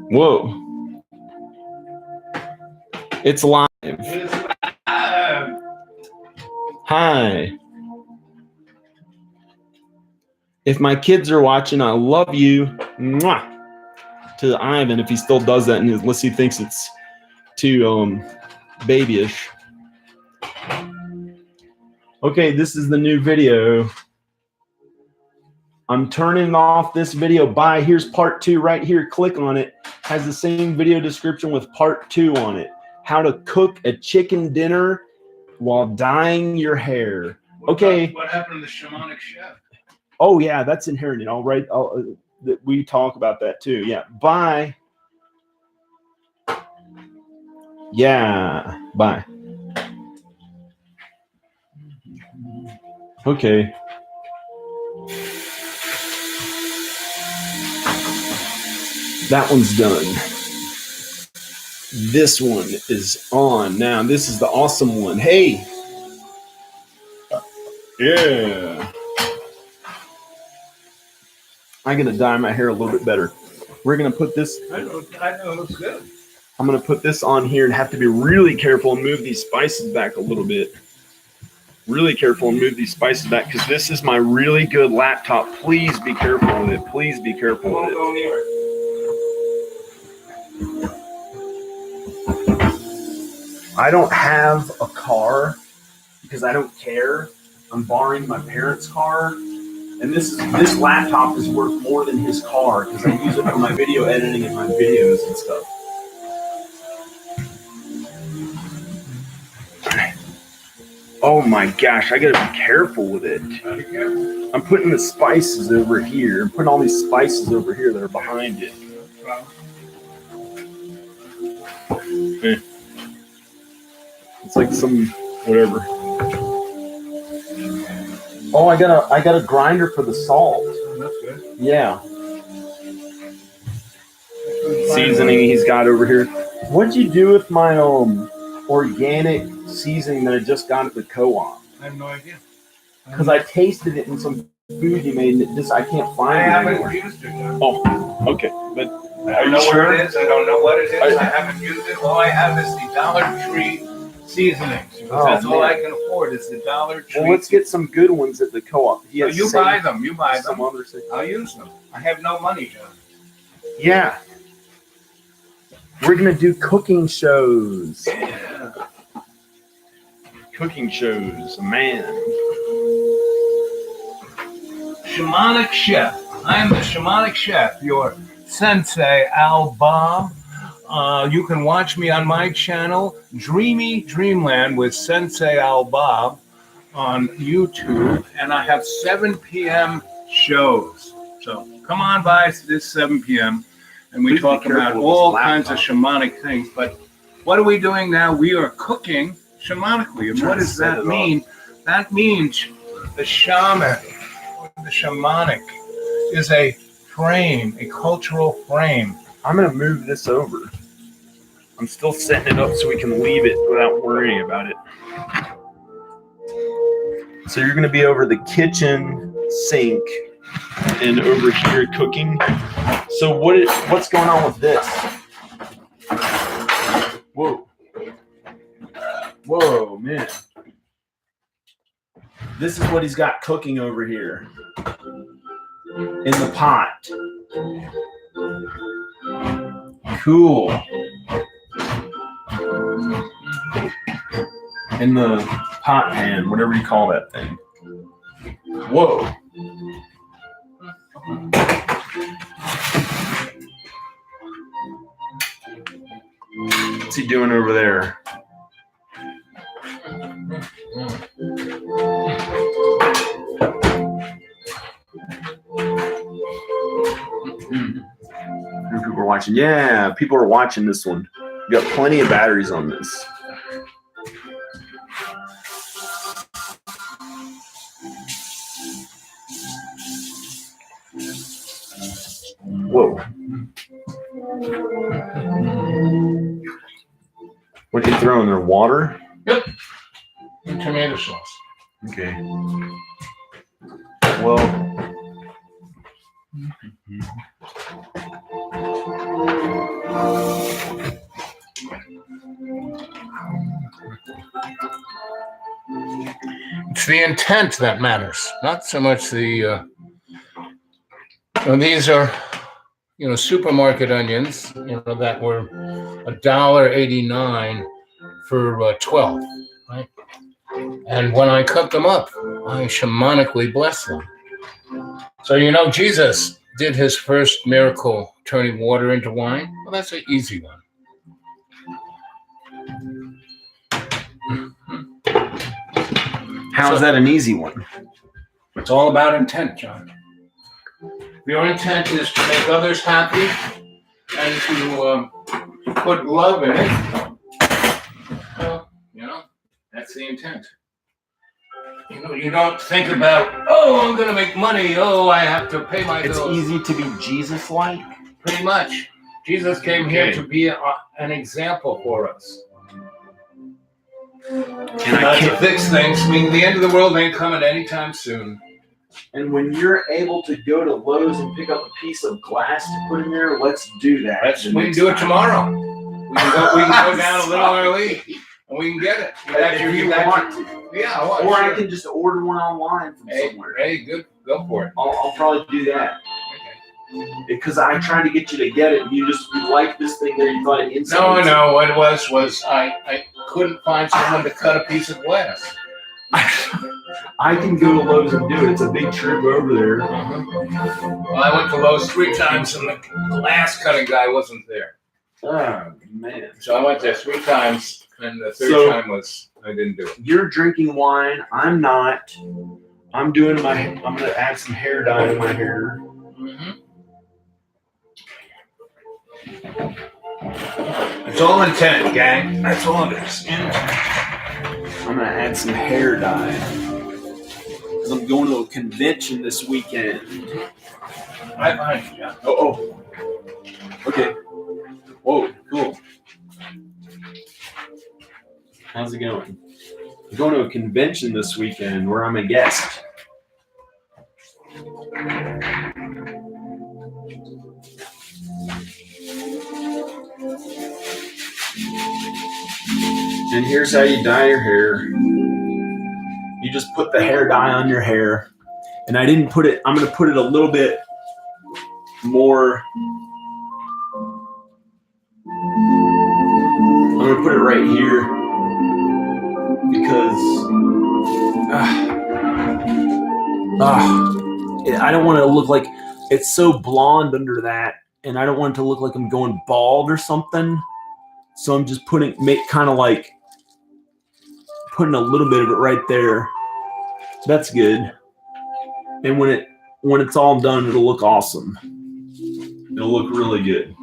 Whoa. It's live. Hi. If my kids are watching, I love you. Mwah. To Ivan, if he still does that, and unless he thinks it's too babyish. Okay, this is the new video. I'm turning off this video. Bye. Here's part 2 right here. Click on it. Has the same video description with part 2 on it. How to cook a chicken dinner while dyeing your hair. Okay. What happened to the shamanic chef? Oh yeah, that's inherent. All right. We talk about that too. Yeah. Bye. Yeah. Bye. Okay. That one's done. This one is on. Now, this is the awesome one. Hey. Yeah. I'm going to dye my hair a little bit better. We're going to put this. I know it looks good. I'm going to put this on here and have to be really careful and move these spices back a little bit. Really careful and move these spices back because this is my really good laptop. Please be careful with it. Please be careful with it. Go near it. I don't have a car because I don't care. I'm borrowing my parents' car. And this laptop is worth more than his car because I use it for my video editing and my videos and stuff. Oh my gosh, I gotta be careful with it. I'm putting the spices over here. I'm putting all these spices over here that are behind it. Okay. It's like some whatever. Oh, I got a grinder for the salt. That's good. Yeah. Seasoning he's got over here. What'd you do with my organic seasoning that I just got at the co-op? I have no idea. Because I tasted it in some food you made, and I can't find it anymore. Used it. John. Oh, okay. But I don't know where it is. I don't know what it is. I haven't used it. All I have is the Dollar Tree seasonings. That's all I can afford is the Dollar Tree. Well, let's get some good ones at the co-op. You buy them. You buy them. Some others. I'll use them. I have no money, John. Yeah. We're going to do cooking shows. Yeah. Cooking shows. Man. Shamanic Chef. I am the Shamanic Chef, your sensei, Al Bob. You can watch me on my channel, Dreamy Dreamland with Sensei Al Bob on YouTube. And I have 7 p.m. shows. So come on by this 7 p.m. and we talk about all kinds of shamanic things. But what are we doing now? We are cooking shamanically. And what does that mean? That means the shaman, the shamanic, is a frame, a cultural frame. I'm going to move this over. I'm still setting it up so we can leave it without worrying about it. So you're going to be over the kitchen sink and over here cooking. So what's going on with this? Whoa. Whoa, man. This is what he's got cooking over here in the pot. Cool. In the pot pan, whatever you call that thing. Whoa. What's he doing over there? People are watching. Yeah, people are watching this one. We got plenty of batteries on this. Whoa. What are you throwing there? Water? Yep. And tomato sauce. Okay. Well. It's the intent that matters, not so much the. These are, supermarket onions, that were $1.89 for 12, right? And when I cut them up, I shamanically bless them. So, Jesus did his first miracle turning water into wine. Well, that's an easy one. How is that an easy one? It's all about intent, John. If your intent is to make others happy and to put love in it, well, that's the intent. You don't think about, I'm going to make money. I have to pay my bills. It's easy to be Jesus-like. Pretty much. Jesus came here to be an example for us. Not to fix things. I mean, the end of the world ain't coming anytime soon. And when you're able to go to Lowe's and pick up a piece of glass to put in there, let's do that. We can do it tomorrow. We can go down a little early and we can get it. If you want to. Yeah. Or sure. I can just order one online from somewhere. Hey, good. Go for it. I'll probably do that. Because I tried to get you to get it, and you liked this thing there. You thought it instantly. No. What it was I couldn't find someone to cut a piece of glass. I can go to Lowe's and do it. It's a big trip over there. Well, I went to Lowe's 3 times, and the glass cutting guy wasn't there. Oh man! So I went there 3 times, and the third time was I didn't do it. You're drinking wine. I'm not. I'm going to add some hair dye in my hair. It's all intent, gang. That's all it is. I'm going to add some hair dye. Because I'm going to a convention this weekend. Right behind you, John. Oh. Okay. Whoa, cool. How's it going? I'm going to a convention this weekend where I'm a guest. And here's how you dye your hair. You just put the hair dye on your hair. And I didn't put it, I'm going to put it a little bit more. I'm going to put it right here because I don't want it to look like it's so blonde under that. And I don't want it to look like I'm going bald or something. So I'm just putting a little bit of it right there. That's good. And when it's all done, it'll look awesome. It'll look really good.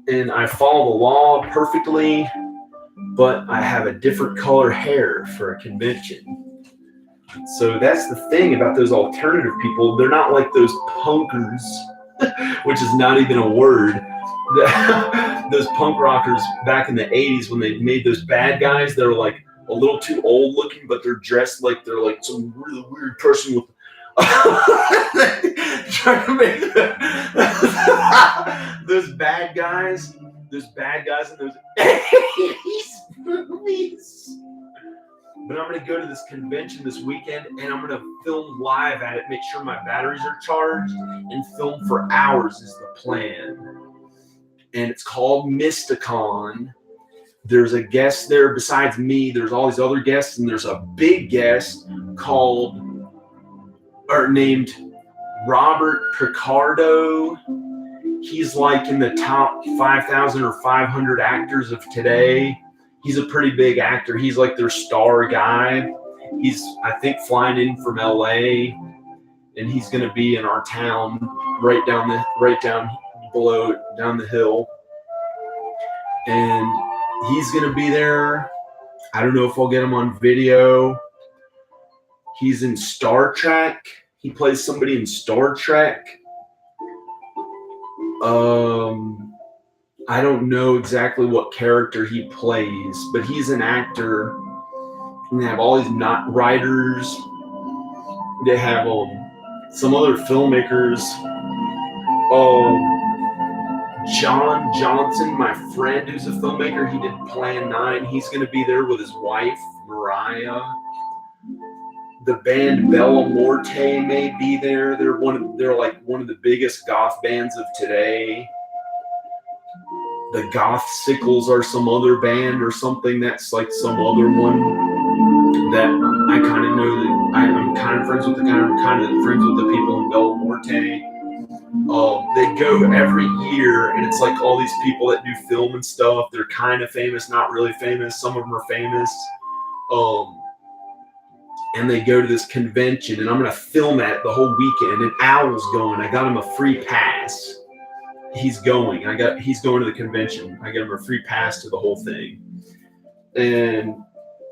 And I follow the law perfectly, but I have a different color hair for a convention. So that's the thing about those alternative people. They're not like those punkers, which is not even a word. Those punk rockers back in the 80s when they made those bad guys that are like a little too old looking, but they're dressed like they're like some really weird person with trying to make those bad guys in those 80s movies. But I'm going to go to this convention this weekend and I'm going to film live at it, make sure my batteries are charged, and film for hours is the plan. And it's called Mysticon. There's a guest there besides me. There's all these other guests, and there's a big guest named Robert Picardo. He's like in the top 5,000 or 500 actors of today. He's a pretty big actor. He's like their star guy. He's, I think, flying in from LA, and he's going to be in our town right down the hill. And he's going to be there. I don't know if I'll get him on video. He's in Star Trek. He plays somebody in Star Trek. I don't know exactly what character he plays, but he's an actor. And they have all these writers. They have some other filmmakers. John Johnson, my friend who's a filmmaker, he did Plan 9. He's going to be there with his wife, Mariah. the band Bella Morte may be there. They're like one of the biggest goth bands of today. The Goth Sickles are some other band or something. That's like some other one that I kind of know that I'm kind of friends with. Kind of friends with the people in Bella Morte. They go every year, and it's like all these people that do film and stuff. They're kind of famous, not really famous. Some of them are famous. And they go to this convention, and I'm going to film at it the whole weekend. And Owl's going. I got him a free pass. He's going. He's going to the convention. I got him a free pass to the whole thing. And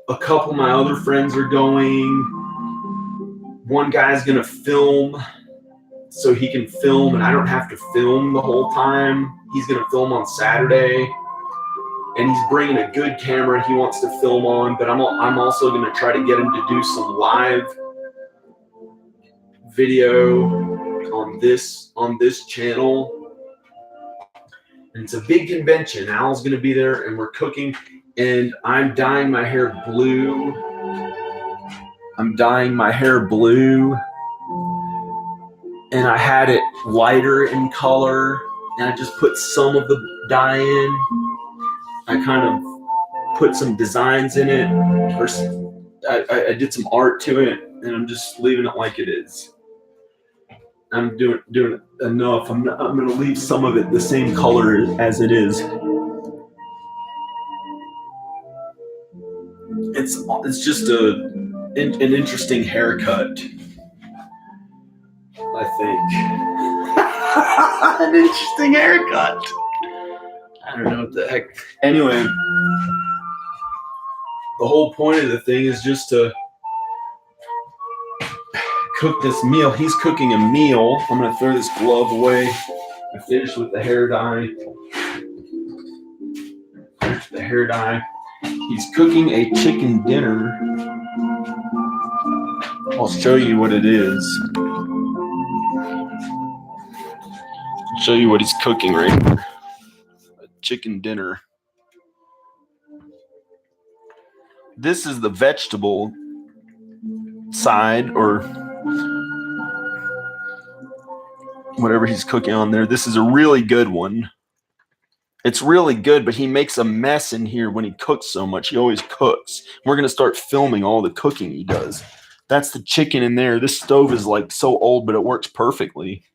a couple of my other friends are going. One guy's going to film so he can film, and I don't have to film the whole time. He's going to film on Saturday. And he's bringing a good camera he wants to film on, but I'm also going to try to get him to do some live video on this channel. And it's a big convention. Al's going to be there, and we're cooking, and I'm dyeing my hair blue. And I had it lighter in color, and I just put some of the dye in. I kind of put some designs in it, or I did some art to it, and I'm just leaving it like it is. I'm doing it enough. I'm going to leave some of it the same color as it is. It's just an interesting haircut, I think. An interesting haircut. I don't know what the heck. Anyway, the whole point of the thing is just to cook this meal. He's cooking a meal. I'm going to throw this glove away. I finished with the hair dye. He's cooking a chicken dinner. I'll show you what it is. I'll show you what he's cooking right here. Chicken dinner. This is the vegetable side, or whatever he's cooking on there. This is a really good one. It's really good, but he makes a mess in here when he cooks so much. He always cooks. We're going to start filming all the cooking he does. That's the chicken in there. This stove is like so old, but it works perfectly.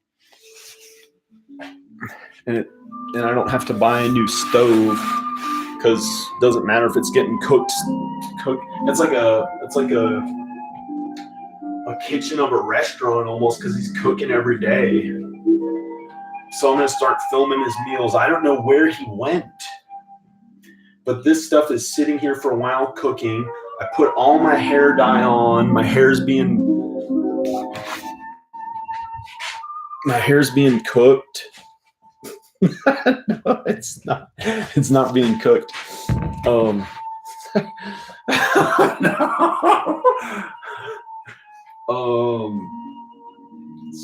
And I don't have to buy a new stove because it doesn't matter if it's getting cooked. It's like a kitchen of a restaurant almost, because he's cooking every day. So I'm going to start filming his meals. I don't know where he went, but this stuff is sitting here for a while cooking. I put all my hair dye on. My hair's being cooked. No, it's not. It's not being cooked. No.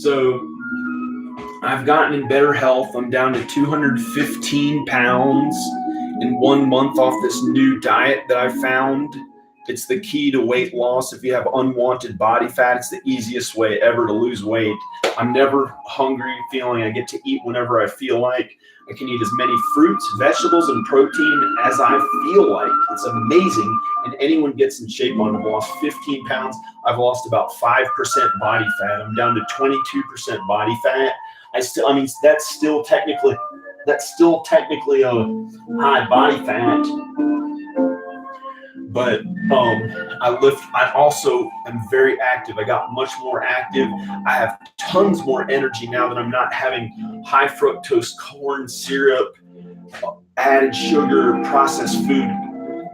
So I've gotten in better health. I'm down to 215 pounds in 1 month off this new diet that I found. It's the key to weight loss. If you have unwanted body fat, it's the easiest way ever to lose weight. I'm never hungry feeling. I get to eat whenever I feel like. I can eat as many fruits, vegetables, and protein as I feel like. It's amazing. And anyone gets in shape on it. I've lost 15 pounds. I've lost about 5% body fat. I'm down to 22% body fat. that's still technically a high body fat. But I also am very active. I got much more active. I have tons more energy now that I'm not having high fructose corn syrup, added sugar, processed food,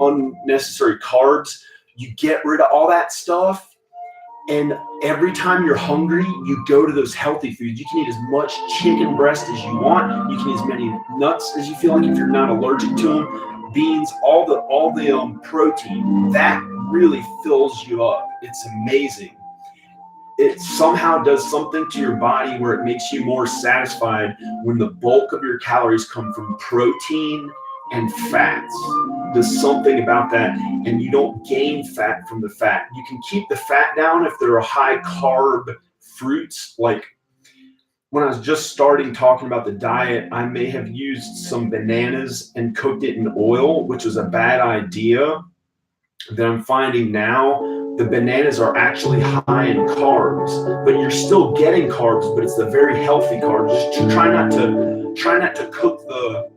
unnecessary carbs. You get rid of all that stuff. And every time you're hungry, you go to those healthy foods. You can eat as much chicken breast as you want. You can eat as many nuts as you feel like if you're not allergic to them. Beans, all the protein, that really fills you up. It's amazing. It somehow does something to your body where it makes you more satisfied when the bulk of your calories come from protein and fats. There's something about that, and you don't gain fat from the fat. You can keep the fat down if there are high carb fruits. Like when I was just starting talking about the diet, I may have used some bananas and cooked it in oil, which was a bad idea. That I'm finding now, the bananas are actually high in carbs, but you're still getting carbs, but it's the very healthy carbs. Just try not to cook the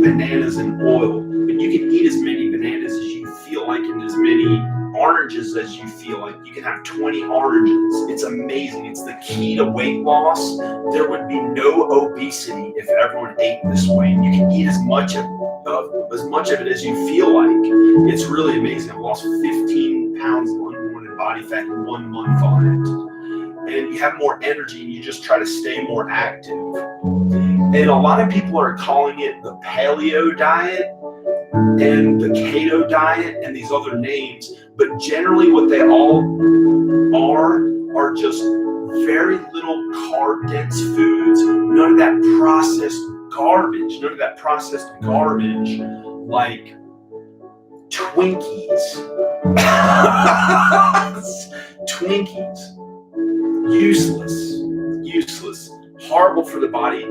bananas in oil, but you can eat as many bananas as you feel like and as many oranges as you feel like. You can have 20 oranges. It's amazing. It's the key to weight loss. There would be no obesity if everyone ate this way. You can eat as much of it as you feel like. It's really amazing. I've lost 15 pounds of unwanted body fat in 1 month on it. And you have more energy and you just try to stay more active. And a lot of people are calling it the paleo diet and the keto diet and these other names, but generally what they all are just very little carb dense foods, none of that processed garbage like Twinkies. Useless, horrible for the body,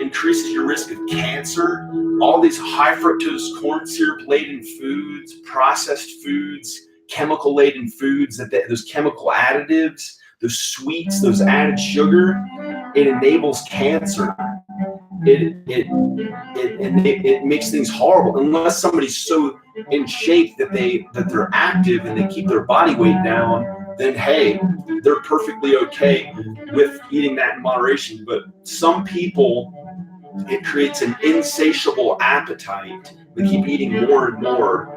increases your risk of cancer. All these high fructose corn syrup laden foods, processed foods, chemical laden foods, those chemical additives, those sweets, those added sugar, it enables cancer. It makes things horrible unless somebody's so in shape that they're active and they keep their body weight down. Then hey, they're perfectly okay with eating that in moderation. But some people, it creates an insatiable appetite. They keep eating more and more.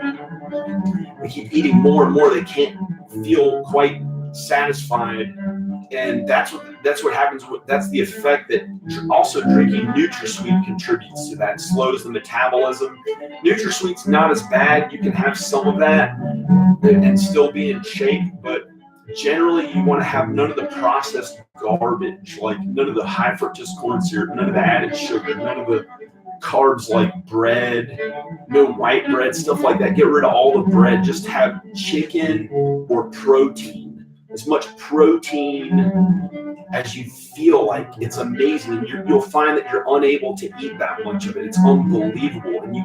They can't feel quite satisfied, and that's what happens. That's the effect that also drinking NutraSweet contributes to. That slows the metabolism. NutraSweet's not as bad. You can have some of that and still be in shape, but generally you want to have none of the processed garbage, like none of the high fructose corn syrup, none of the added sugar, none of the carbs like bread, no white bread, stuff like that. Get rid of all the bread. Just have chicken or protein. As much protein as you feel like. It's amazing. And you'll find that you're unable to eat that much of it. It's unbelievable. And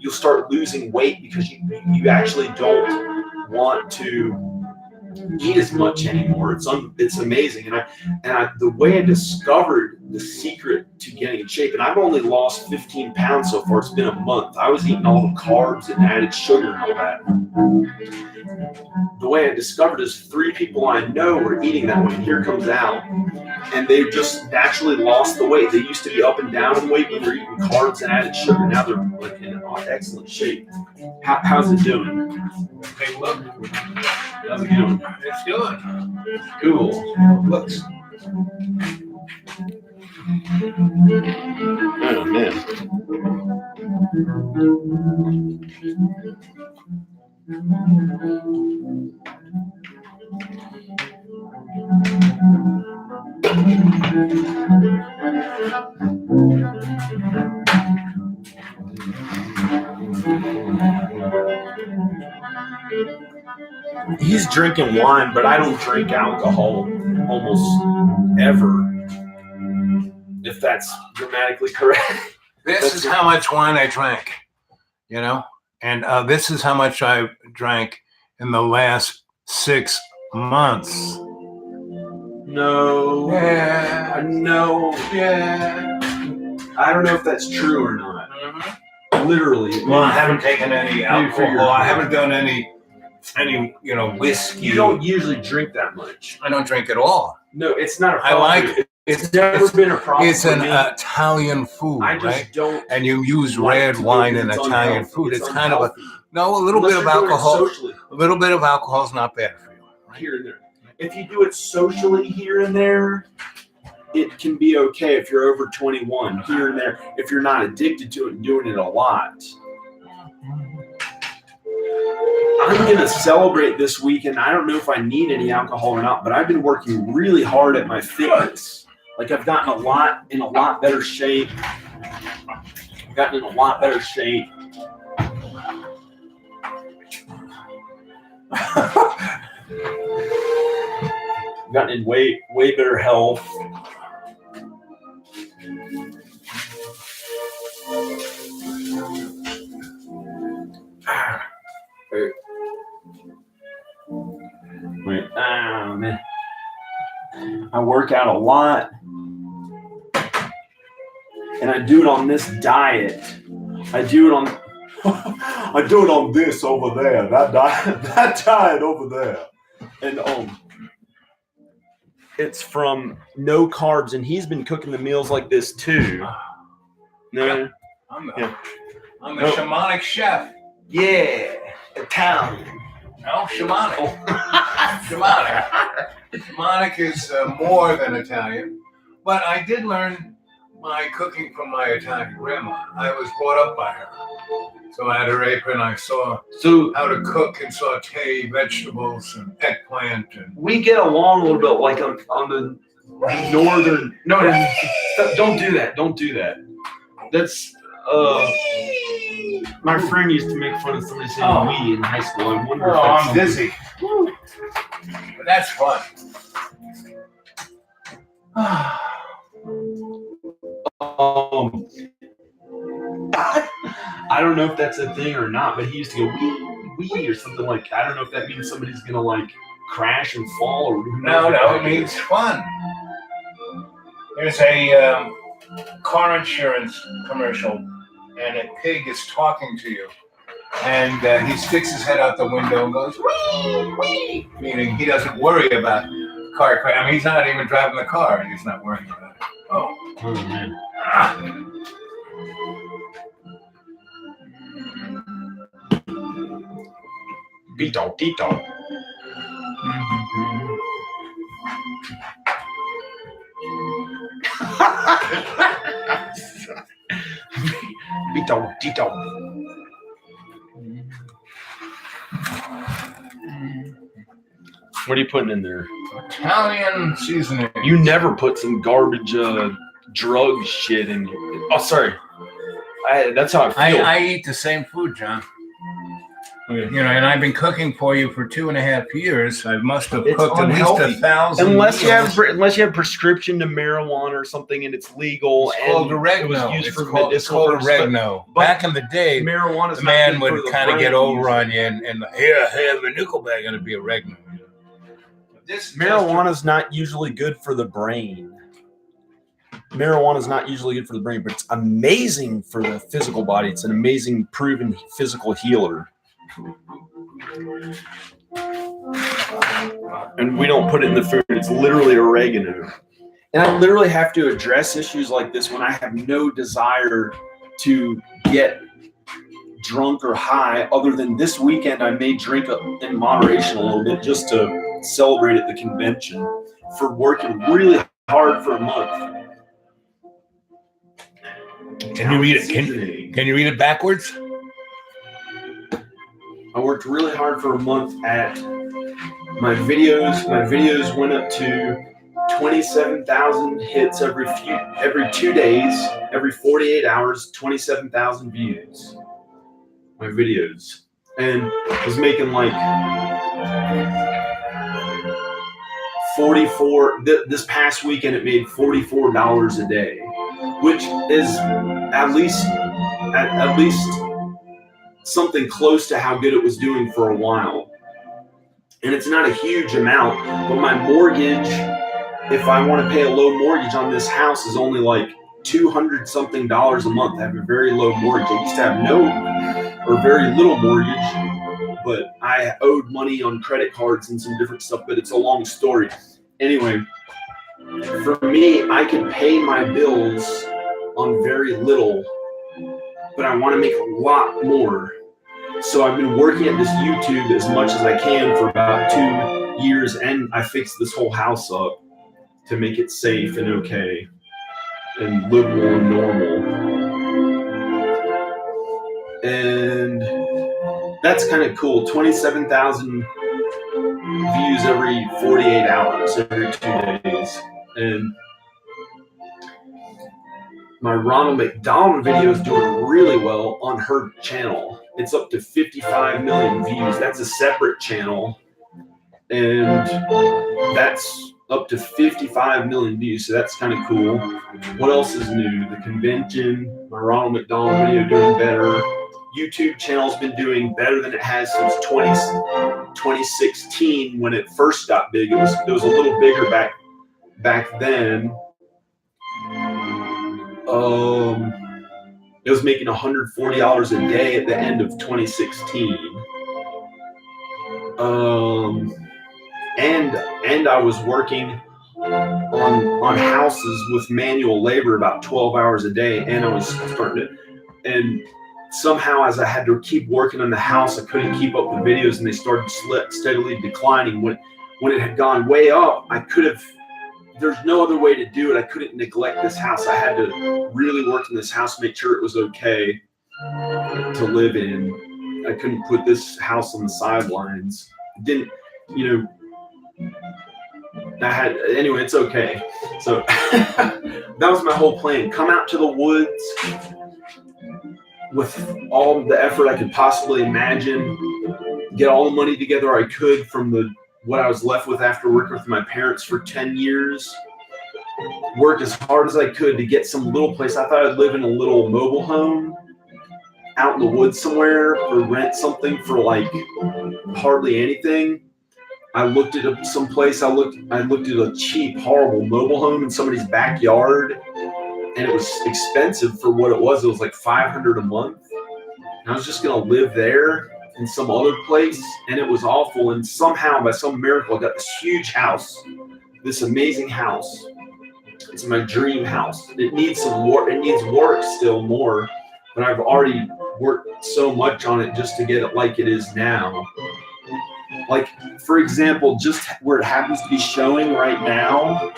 you'll start losing weight because you actually don't want to eat as much anymore. It's amazing. And the way I discovered the secret to getting in shape, and I've only lost 15 pounds so far. It's been a month. I was eating all the carbs and added sugar and all that. The way I discovered is 3 people I know were eating that way. And here comes Al. And they just naturally lost the weight. They used to be up and down in weight when they're eating carbs and added sugar. Now they're like in excellent shape. How's it doing? Hey, look. How's it doing? It's good. Cool. Looks. Oh man. He's drinking wine, but I don't drink alcohol almost ever, if that's grammatically correct. This is how much wine I drank, and this is how much I drank in the last 6 months. No. Yeah. No. Yeah. I don't know if that's true or not. Mm-hmm. Literally. Well, I haven't taken any alcohol. I haven't done any whiskey. You don't usually drink that much. I don't drink at all. No, it's not a I problem. like It's never been a problem. It's an Italian food, I just right? don't. And you use red wine in Italian food. It's kind of a little bit of alcohol. A little bit of alcohol is not bad for you. Right? Here and there. If you do it socially here and there, it can be okay if you're over 21. Here and there, if you're not addicted to it and doing it a lot. I'm going to celebrate this weekend. I don't know if I need any alcohol or not, but I've been working really hard at my fitness. Like I've gotten in a lot better shape. gotten in a lot better shape. Gotten in way better health. Wait, man. I work out a lot, and I do it on this diet. I do it on this over there. That diet over there, and it's from No Carbs, and he's been cooking the meals like this too. No, I'm the Nope. shamanic chef. yeah, Italian. No, shamanic. Shamanic. Shamanic is more than Italian, but I did learn my cooking from my Italian grandma. I was brought up by her. So I had her apron. I saw So how to cook and saute vegetables and eggplant. And we get along a little bit like on the northern. No, don't do that. Don't do that. That's my friend used to make fun of somebody saying "we" in high school. I wonder if that's I'm dizzy. But that's fun. I don't know if that's a thing or not, but he used to go "wee" or something like. I don't know if that means somebody's gonna like crash and fall or who knows. No, it means fun. There's a car insurance commercial, and a pig is talking to you, and he sticks his head out the window and goes "wee, wee," meaning he doesn't worry about car crash. I mean, he's not even driving the car, and he's not worrying about it. Oh man. Beetle, Tito. Beetle, Tito. What are you putting in there? Italian seasoning. You never put some garbage drug shit in. Oh, sorry. That's how I feel. I eat the same food, John. Okay. You know, and I've been cooking for you for 2.5 years. I must have It's cooked at least unhealthy. 1,000 Unless you meals. have prescription to marijuana or something and it's legal. It's called and oregano. It was used It's for called medicinal purposes, oregano. but Back in the day, marijuana. the man would kind of get over on you and here, have a nickel bag going to be oregano. This Marijuana is not usually good for the brain. Marijuana is not usually good for the brain, but it's amazing for the physical body. It's an amazing, proven physical healer. And we don't put it in the food. It's literally oregano. And I literally have to address issues like this when I have no desire to get drunk or high, other than this weekend I may drink in moderation a little bit just to celebrate at the convention for working really hard for a month. Can you read it? Can you read it backwards? I worked really hard for a month at my videos. My videos went up to 27,000 hits every 2 days, every 48 hours, 27,000 views. My videos, and was making like 44. This past weekend, it made $44 a day, which is at least something close to how good it was doing for a while. And it's not a huge amount, but my mortgage, if I want to pay a low mortgage on this house, is only like $200 something a month. I have a very low mortgage. I used to have no or very little mortgage, but I owed money on credit cards and some different stuff, but it's a long story. Anyway, for me, I can pay my bills on very little, but I want to make a lot more. So I've been working at this YouTube as much as I can for about 2 years, and I fixed this whole house up to make it safe and okay and live more normal. And that's kind of cool. 27,000 views every 48 hours, every 2 days. And my Ronald McDonald video is doing really well on her channel. It's up to 55 million views. That's a separate channel, and that's up to 55 million views, so that's kind of cool. What else is new? The convention, my Ronald McDonald video doing better. YouTube channel's been doing better than it has since 2016 when it first got big. It was a little bigger back then. It was making $140 a day at the end of 2016. And I was working on houses with manual labor about 12 hours a day, and I was starting to, and somehow as I had to keep working on the house, I couldn't keep up with videos, and they started steadily declining. When it had gone way up, I could have, there's no other way to do it. I couldn't neglect this house. I had to really work in this house, make sure it was okay to live in. I couldn't put this house on the sidelines. Didn't, anyway, it's okay. So that was my whole plan. Come out to the woods with all the effort I could possibly imagine, get all the money together I could from what I was left with after working with my parents for 10 years, work as hard as I could to get some little place. I thought I'd live in a little mobile home out in the woods somewhere, or rent something for like hardly anything. I looked at some place. I looked at a cheap, horrible mobile home in somebody's backyard, and it was expensive for what it was. It was like $500 a month. And I was just gonna live there in some other place, and it was awful. And somehow, by some miracle, I got this huge house, this amazing house. It's my dream house. It needs some work. It needs work still more, but I've already worked so much on it just to get it like it is now. Like, for example, just where it happens to be showing right now,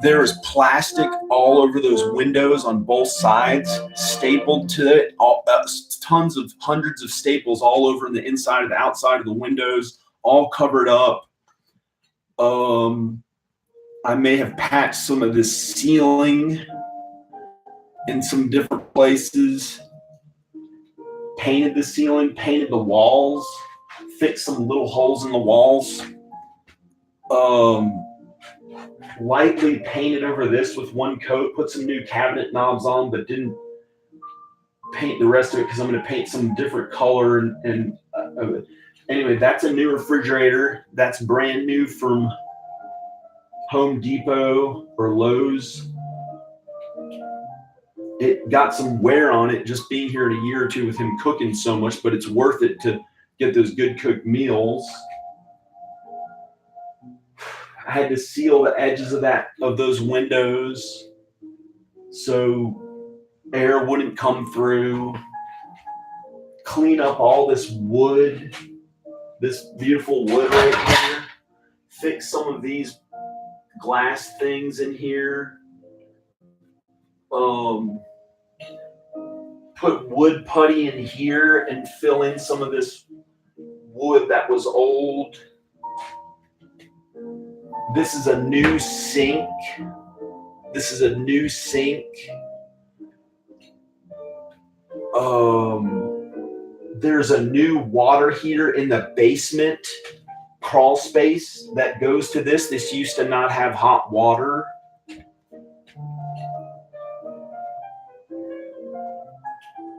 there is plastic all over those windows on both sides, stapled to it, hundreds of staples all over in the inside and the outside of the windows, all covered up. I may have patched some of this ceiling in some different places, painted the ceiling, painted the walls, fixed some little holes in the walls, lightly painted over this with one coat, put some new cabinet knobs on, but didn't paint the rest of it because I'm going to paint some different color. Anyway, that's a new refrigerator. That's brand new from Home Depot or Lowe's. It got some wear on it just being here in a year or two with him cooking so much, but it's worth it to get those good cooked meals. I had to seal the edges of those windows so air wouldn't come through. Clean up all this wood, this beautiful wood right here. Fix some of these glass things in here. Put wood putty in here and fill in some of this wood that was old. This is a new sink. There's a new water heater in the basement crawl space that goes to this. This used to not have hot water.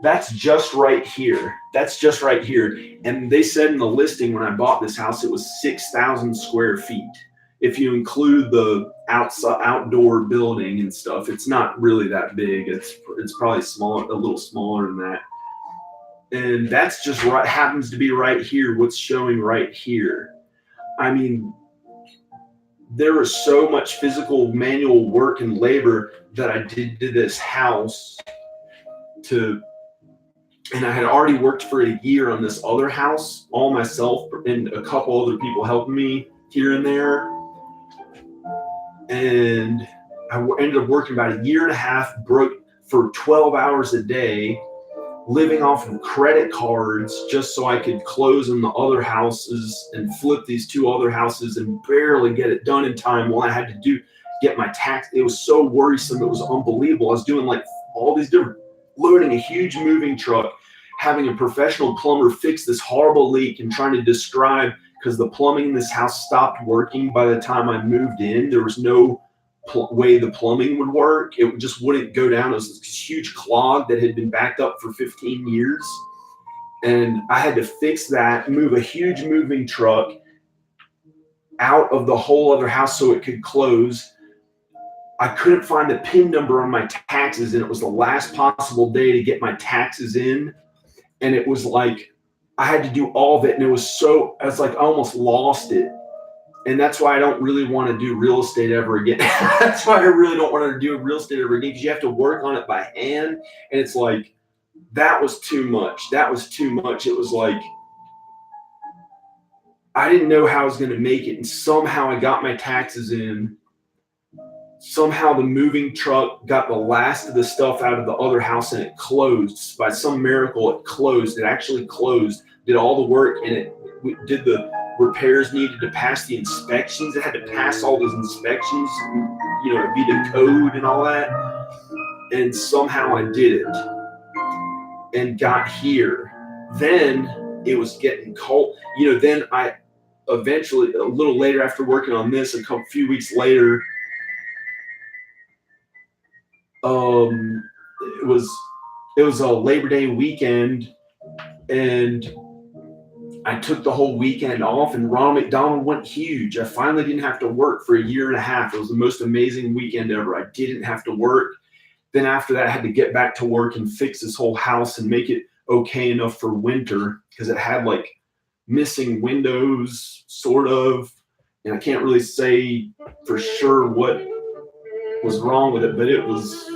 That's just right here. And they said in the listing when I bought this house, it was 6,000 square feet. If you include the outdoor building and stuff, it's not really that big. It's probably smaller, a little smaller than that. And that's just right, happens to be right here, what's showing right here. I mean, there was so much physical manual work and labor that I did to this house and I had already worked for a year on this other house, all myself, and a couple other people helping me here and there. And I ended up working about a year and a half, broke for 12 hours a day, living off of credit cards just so I could close on the other houses and flip these two other houses and barely get it done in time. Well, I had to get my tax. It was so worrisome. It was unbelievable. I was doing like all these different, loading a huge moving truck, having a professional plumber fix this horrible leak and trying to describe, because the plumbing in this house stopped working by the time I moved in. There was no way the plumbing would work. It just wouldn't go down. It was this huge clog that had been backed up for 15 years. And I had to fix that, move a huge moving truck out of the whole other house so it could close. I couldn't find the PIN number on my taxes, and it was the last possible day to get my taxes in. And it was like, I had to do all of it. And it was like I almost lost it. And that's why I don't really want to do real estate ever again. That's why I really don't want to do real estate ever again, because you have to work on it by hand. And it's like, that was too much. That was too much. It was like, I didn't know how I was going to make it. And somehow I got my taxes in. Somehow the moving truck got the last of the stuff out of the other house, and it closed. By some miracle, it closed. It actually closed, did all the work, and it did the repairs needed to pass the inspections. It had to pass all those inspections, be the code and all that. And somehow I did it and got here. Then it was getting cold. Then I eventually, a little later after working on this, a few weeks later, it was a Labor Day weekend, and I took the whole weekend off, and Ronald McDonald went huge. I finally didn't have to work for a year and a half. It was the most amazing weekend ever. I didn't have to work. Then after that, I had to get back to work and fix this whole house and make it okay enough for winter, because it had like missing windows, sort of. And I can't really say for sure what was wrong with it, but it was,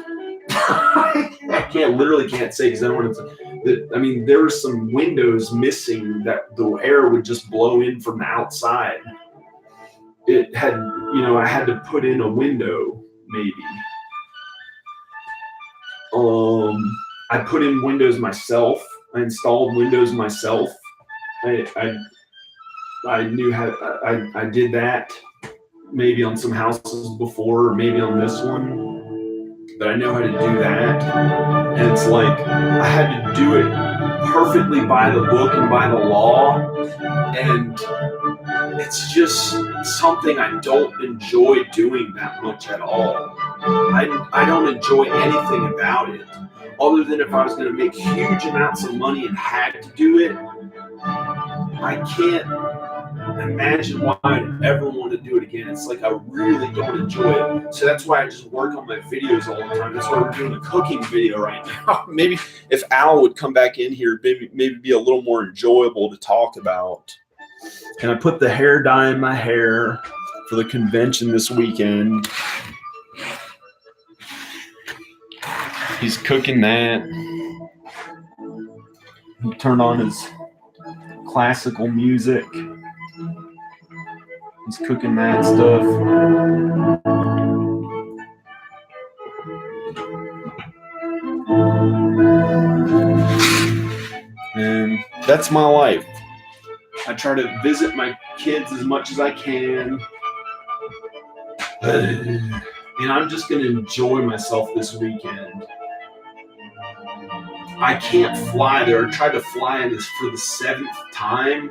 I literally can't say, because I don't want to, there were some windows missing that the air would just blow in from the outside. It had, I had to put in a window, maybe. I put in windows myself. I installed windows myself. I knew how, I did that maybe on some houses before, or maybe on this one, but I know how to do that. And it's like, I had to do it perfectly by the book and by the law. And it's just something I don't enjoy doing that much at all. I don't enjoy anything about it, other than if I was going to make huge amounts of money and had to do it. I can't imagine why I'd ever want to do it again. It's like I really don't enjoy it. So that's why I just work on my videos all the time. That's why we're doing a cooking video right now. Maybe if Al would come back in here, maybe be a little more enjoyable to talk about. And I put the hair dye in my hair for the convention this weekend. He's cooking that. He turned on his classical music. He's cooking that stuff. And that's my life. I try to visit my kids as much as I can. And I'm just going to enjoy myself this weekend. I can't fly there. I tried to fly in this for the 7th time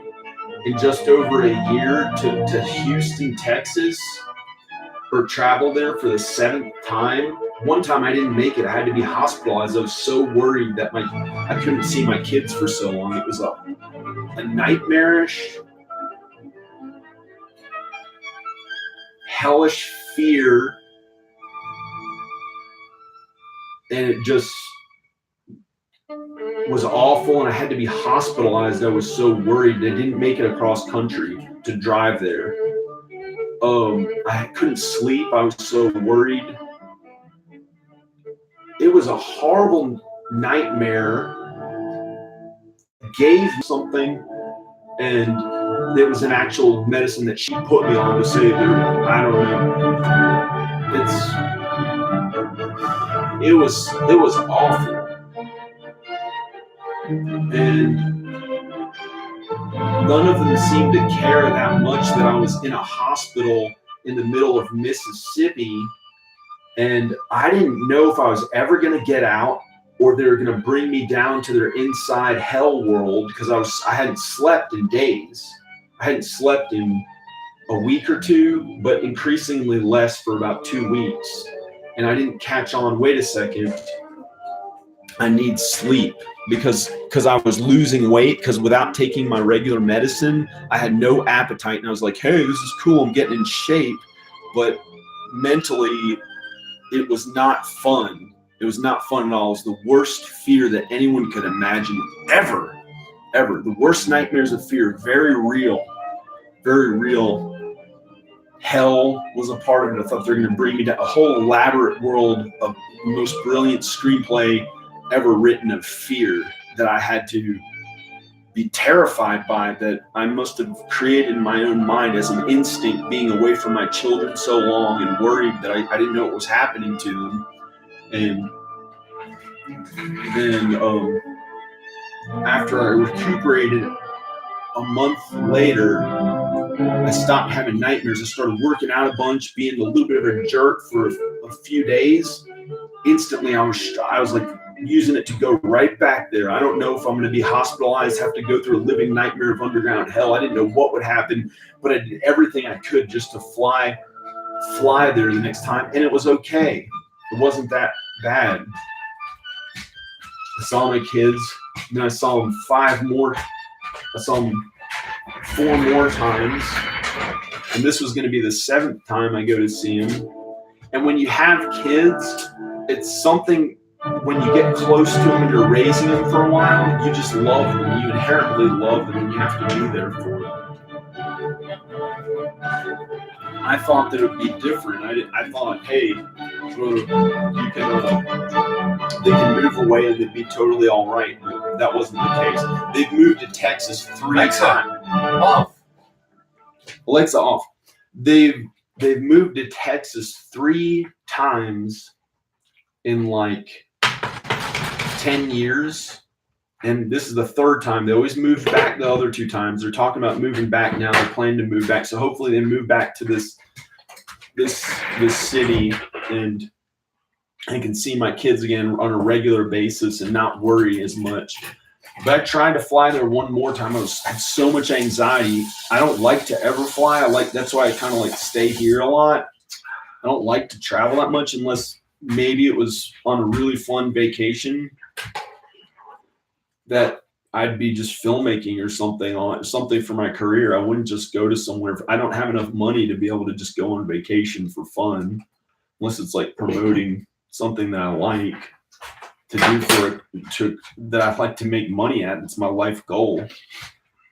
in just over a year to Houston, Texas, or travel there for the 7th time. One time I didn't make it. I had to be hospitalized. I was so worried that I couldn't see my kids for so long. It was a nightmarish, hellish fear. And it just was awful, and I had to be hospitalized. I was so worried. I didn't make it across country to drive there. I couldn't sleep. I was so worried. It was a horrible nightmare. Gave me something, and it was an actual medicine that she put me on to save her. I don't know. It was awful. And none of them seemed to care that much that I was in a hospital in the middle of Mississippi, and I didn't know if I was ever going to get out or they were going to bring me down to their inside hell world, because I hadn't slept in days. I hadn't slept in a week or two, but increasingly less for about 2 weeks. And I didn't catch on, wait a second, I need sleep, because I was losing weight, because without taking my regular medicine, I had no appetite. And I was like, hey, this is cool, I'm getting in shape. But mentally, it was not fun. It was not fun at all. It was the worst fear that anyone could imagine ever. The worst nightmares of fear, very real. Very real. Hell was a part of it. I thought they were going to bring me down a whole elaborate world of the most brilliant screenplay ever written of fear that I had to be terrified by, that I must have created in my own mind as an instinct, being away from my children so long and worried that I didn't know what was happening to them. And then after I recuperated a month later, I stopped having nightmares. I started working out a bunch, being a little bit of a jerk for a few days. Instantly, I was like using it to go right back there. I don't know if I'm going to be hospitalized, have to go through a living nightmare of underground hell. I didn't know what would happen, but I did everything I could just to fly there the next time, and it was okay. It wasn't that bad. I saw my kids, and then I saw them 5 more. I saw them 4 more times, and this was going to be the 7th time I go to see them. And when you have kids, it's something, when you get close to them and you're raising them for a while, you just love them. You inherently love them, and you have to be there for them. I thought that it would be different. I thought, hey, they can move away and it'd be totally all right. But that wasn't the case. They've moved to Texas 3 times. Off. Alexa off. They've moved to Texas 3 times in like 10 years. And this is the 3rd time. They always moved back the other 2 times. They're talking about moving back now. They're planning to move back. So hopefully they move back to this city, and I can see my kids again on a regular basis and not worry as much. But I tried to fly there 1 more time. I had so much anxiety. I don't like to ever fly. That's why I kind of like stay here a lot. I don't like to travel that much unless maybe it was on a really fun vacation that I'd be just filmmaking or something for my career. I wouldn't just go to somewhere. I don't have enough money to be able to just go on vacation for fun, unless it's like promoting something that I like to do that I like to make money at. It's my life goal,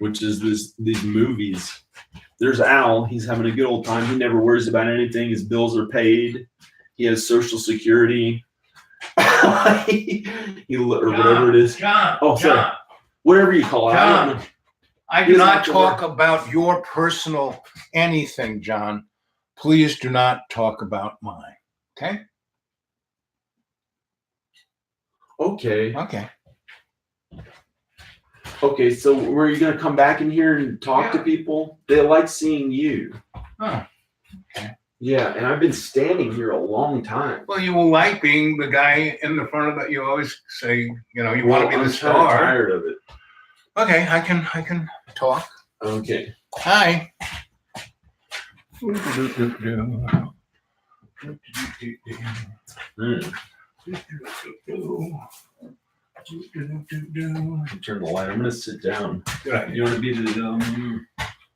which is these movies. There's Al. He's having a good old time. He never worries about anything. His bills are paid. He has Social Security. Or whatever it is. John. Oh, sorry. John. Whatever you call it. John. I do not talk work. about your personal anything, John. Please do not talk about mine. Okay? Okay. Okay, so were you going to come back in here and talk to people? They like seeing you. Oh, okay. Yeah, and I've been standing here a long time. Well, you will like being the guy in the front of it. You always say, you want to be the star. I'm tired of it. Okay, I can talk. Okay. Hi. Turn the light. I'm going to sit down. Good idea. You want to be the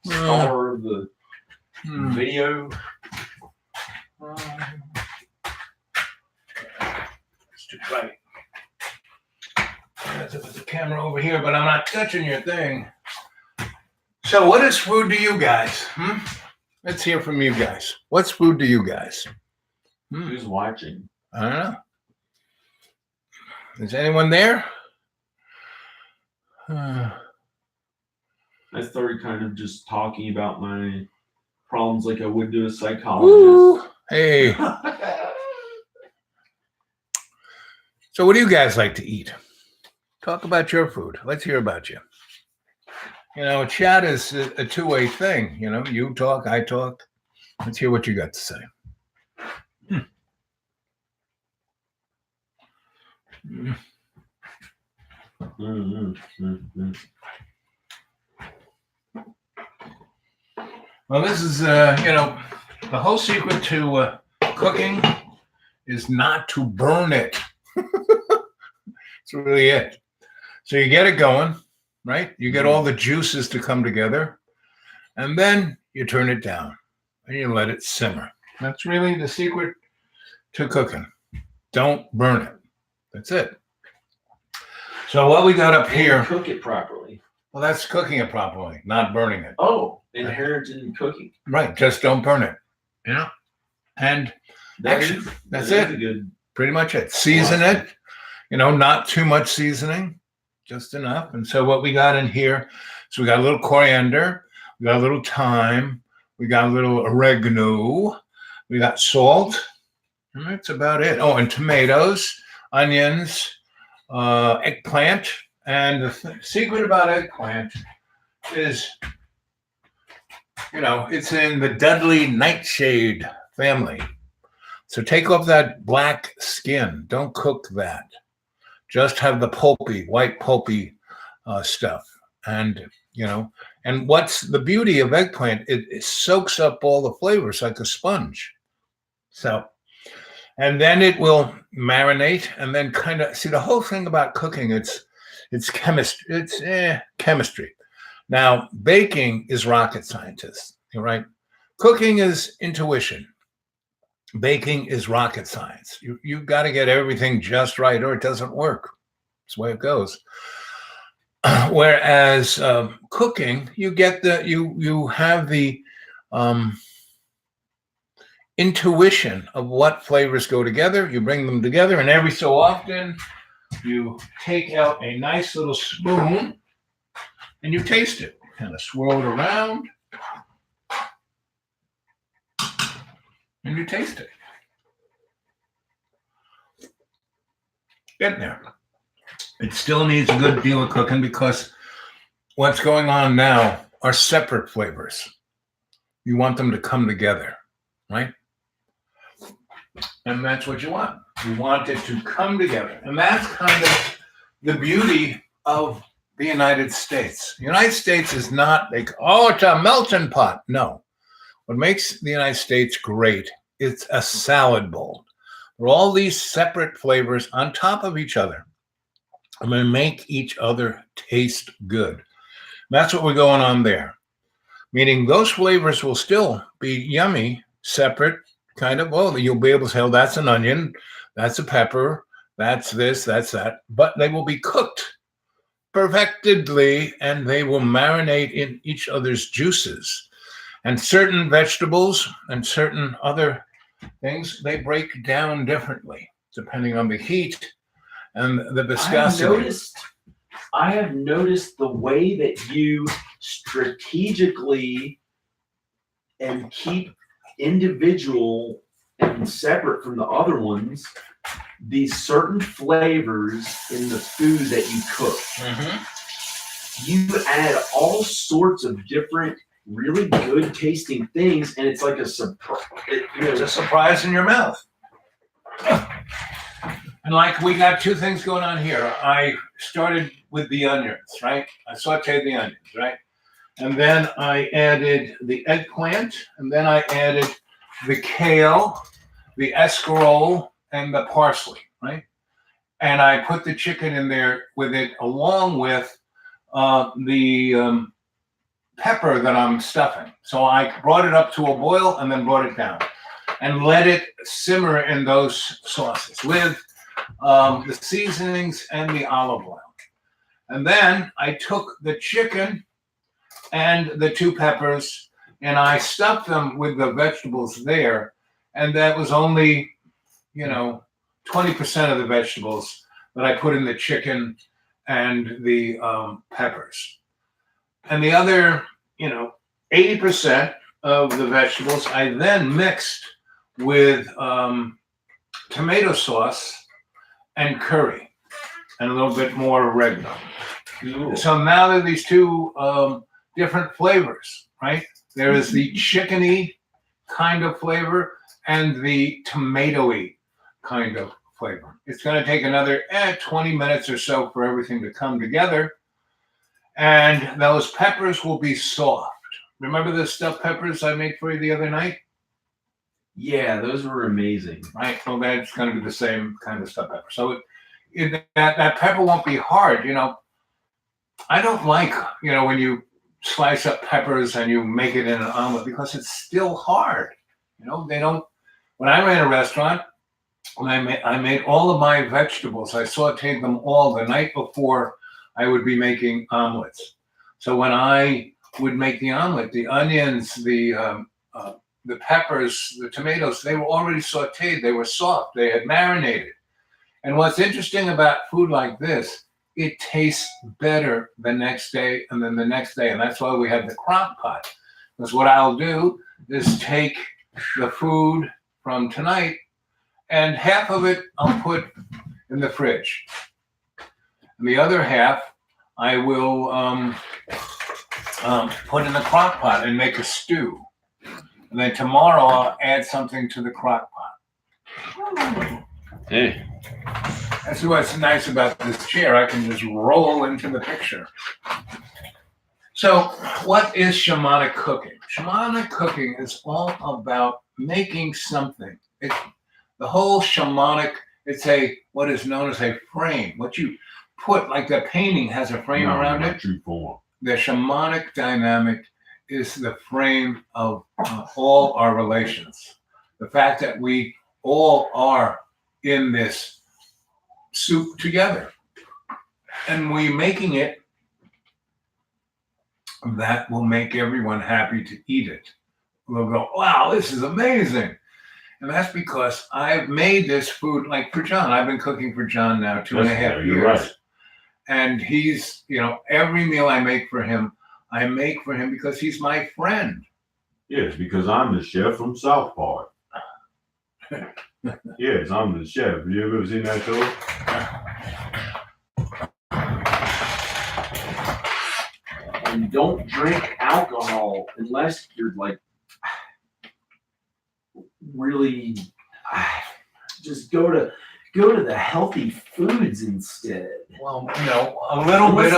star of the video? It's too bright. I have to put the camera over here, but I'm not touching your thing. So what is food to you guys? Let's hear from you guys. What's food to you guys? Who's watching? I don't know. Is anyone there? I started kind of just talking about my problems like I would to a psychologist. Woo. Hey. So what do you guys like to eat? Talk about your food. Let's hear about you. Chat is a two-way thing. You talk, I talk. Let's hear what you got to say. Well, this is, the whole secret to cooking is not to burn it. That's really it. So you get it going, right? You get all the juices to come together, and then you turn it down and you let it simmer. That's really the secret to cooking. Don't burn it. That's it. So what we got up here, Cook it properly. well, that's cooking it properly, not burning it. Oh, inherent in cooking. Right, just don't burn it. And that's it. A good. Pretty much it. Season it, not too much seasoning, just enough. And so what we got in here, so we got a little coriander, we got a little thyme, we got a little oregano, we got salt, and that's about it. Oh, and tomatoes, onions, eggplant. And the secret about eggplant is, it's in the Dudley nightshade family. So take off that black skin. Don't cook that. Just have the white pulpy stuff. And, and what's the beauty of eggplant? It soaks up all the flavors like a sponge. So, and then it will marinate and then kind of, see, the whole thing about cooking, it's chemistry. It's chemistry. Now, baking is rocket scientist, right? Cooking is intuition. Baking is rocket science. You got to get everything just right, or it doesn't work. That's the way it goes. Whereas cooking, you get you have the intuition of what flavors go together. You bring them together, and every so often, you take out a nice little spoon and you taste it. Kind of swirl it around. And you taste it. Getting there. It still needs a good deal of cooking because what's going on now are separate flavors. You want them to come together, right? And that's what you want. You want it to come together. And that's kind of the beauty of the United States. The United States is not like, it's a melting pot. No. What makes the United States great, it's a salad bowl. There are all these separate flavors on top of each other. I'm going to make each other taste good. That's what we're going on there. Meaning those flavors will still be yummy, separate, kind of, you'll be able to tell that's an onion, that's a pepper, that's this, that's that. But they will be cooked perfectly, and they will marinate in each other's juices. And certain vegetables and certain other things, they break down differently depending on the heat and the viscosity. I have noticed the way that you strategically and keep individual and separate from the other ones these certain flavors in the food that you cook. You add all sorts of different really good tasting things, and it's like a surprise. It's a surprise in your mouth. And like we got two things going on here. I started with the onions, right? I sauteed the onions, right? And then I added the eggplant, and then I added the kale, the escarole, and the parsley, right? And I put the chicken in there with it, along with the pepper that I'm stuffing. So I brought it up to a boil and then brought it down and let it simmer in those sauces with the seasonings and the olive oil. And then I took the chicken and the two peppers and I stuffed them with the vegetables there. And that was only, 20% of the vegetables that I put in the chicken and the peppers. And the other, 80% of the vegetables I then mixed with tomato sauce and curry and a little bit more oregano. Ooh. So now there are these two different flavors, right? There is the chickeny kind of flavor and the tomatoey kind of flavor. It's going to take another 20 minutes or so for everything to come together. And those peppers will be soft. Remember the stuffed peppers I made for you the other night? Yeah, those were amazing. Right. Well, that's going to be the same kind of stuffed pepper. So that pepper won't be hard. I don't like, when you slice up peppers and you make it in an omelet because it's still hard. They don't. When I ran a restaurant, I made all of my vegetables. I sauteed them all the night before I would be making omelets. So when I would make the omelet, the onions, the peppers, the tomatoes, they were already sauteed. They were soft. They had marinated. And what's interesting about food like this, it tastes better the next day and then the next day. And that's why we have the crock pot. Because what I'll do is take the food from tonight and half of it I'll put in the fridge. And the other half I will put in the crock pot and make a stew. And then tomorrow I'll add something to the crock pot. Hey. That's what's nice about this chair. I can just roll into the picture. So what is shamanic cooking? Shamanic cooking is all about making something. The whole shamanic, it's what is known as a frame. What you put, like the painting has a frame around it. True form. The shamanic dynamic is the frame of all our relations. The fact that we all are in this soup together, and we making it, that will make everyone happy to eat it. They'll go, wow, this is amazing. And that's because I've made this food, like for John. I've been cooking for John now 2.5 years. Right. And he's, every meal I make for him because he's my friend. Yes, because I'm the chef from South Park. Yes, I'm the chef. Have you ever seen that show? And don't drink alcohol unless you're like really just go to the healthy foods instead. Well, a little bit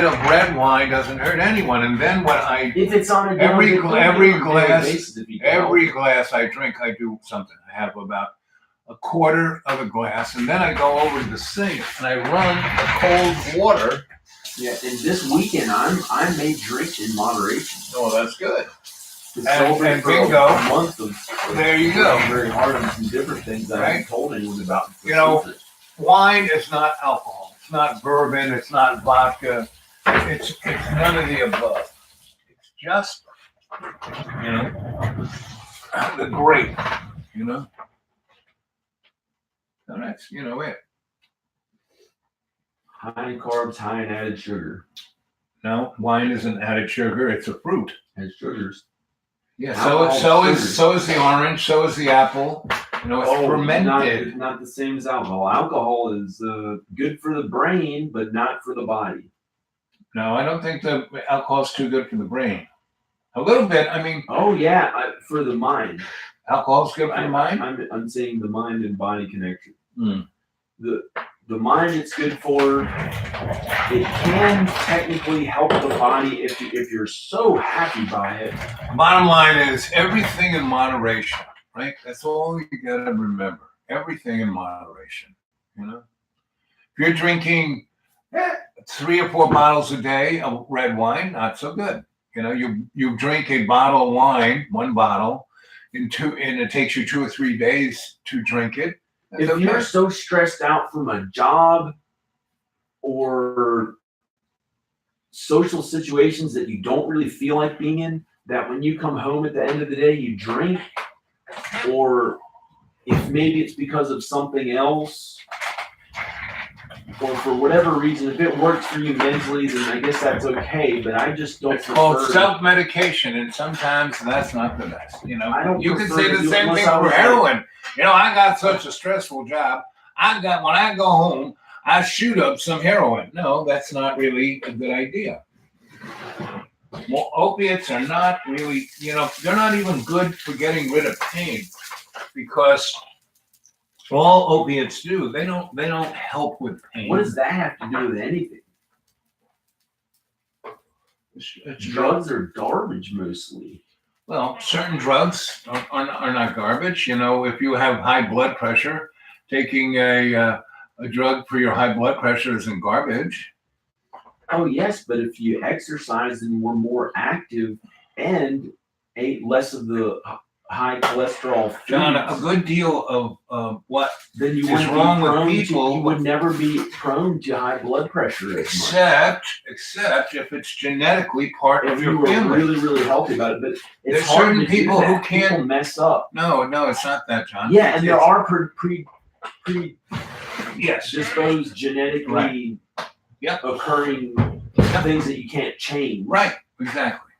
of red wine doesn't hurt anyone. And then when if it's on every glass I drink, I do something. I have about a quarter of a glass, and then I go over to the sink and I run the cold water. Yeah, and this weekend I may drink in moderation. Oh, that's good. And bingo. A month of There you go. Very hard on some different things that I haven't told anyone about. Wine is not alcohol. It's not bourbon. It's not vodka. It's none of the above. It's just the grape. So that's it. High in carbs, high in added sugar. No, wine isn't added sugar. It's a fruit. Has sugars. Yeah. So is the orange. So is the apple. It's fermented. Not the same as alcohol. Alcohol is good for the brain, but not for the body. No, I don't think the alcohol is too good for the brain. A little bit. I mean. Oh yeah, for the mind. Alcohol is good for the mind. I'm saying the mind and body connection. Mm. The mind it's good for. It can technically help the body if you're so happy by it. Bottom line is everything in moderation, right? That's all you gotta remember. Everything in moderation. If you're drinking 3 or 4 bottles a day of red wine, not so good. You drink a bottle of wine, 1 bottle, and it takes you 2 or 3 days to drink it. If you're so stressed out from a job or social situations that you don't really feel like being in, that when you come home at the end of the day, you drink, or if maybe it's because of something else, or for whatever reason, if it works for you mentally, then I guess that's okay, but I just don't It's called self-medication, and sometimes that's not the best. I don't You can prefer say to the do it same unless thing I for was heroin. I got such a stressful job. When I go home, I shoot up some heroin. No, that's not really a good idea. Well, opiates are not really, they're not even good for getting rid of pain because all opiates do, they don't help with pain. What does that have to do with anything? It's Drugs are garbage mostly. Well, certain drugs are not garbage. If you have high blood pressure, taking a drug for your high blood pressure isn't garbage. Oh yes, but if you exercised and were more active and ate less of the high cholesterol foods, John, a good deal of what then you is wouldn't wrong be with prone people- To, you would never be prone to high blood pressure as much. except if it's genetically part If of you your were family. really, really healthy about it, but it's There's hard certain to do people that. who can't- People mess up. No, it's not that, John. Yeah, and there It's- are yes. predisposed genetically Right. Yep. occurring things that you can't change. Right, exactly.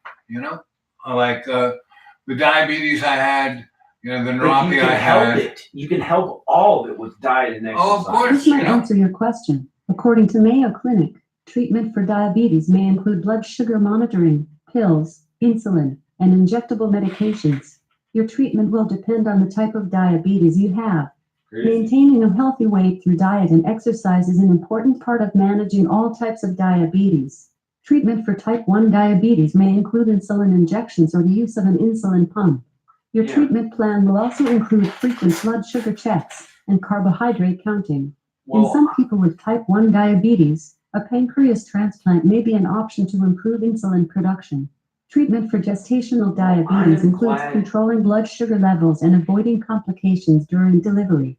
Like the diabetes I had, the But you neuropathy can I help had. it. You can help all of it with diet and exercise. Oh, of course. This might answer your question. According to Mayo Clinic, treatment for diabetes may include blood sugar monitoring, pills, insulin, and injectable medications. Your treatment will depend on the type of diabetes you have. Crazy. Maintaining a healthy weight through diet and exercise is an important part of managing all types of diabetes. Treatment for type 1 diabetes may include insulin injections or the use of an insulin pump. Your Yeah. treatment plan will also include frequent blood sugar checks and carbohydrate counting. In Well, some people with type 1 diabetes, a pancreas transplant may be an option to improve insulin production. Treatment for gestational diabetes I'm includes glad- controlling blood sugar levels and avoiding complications during delivery.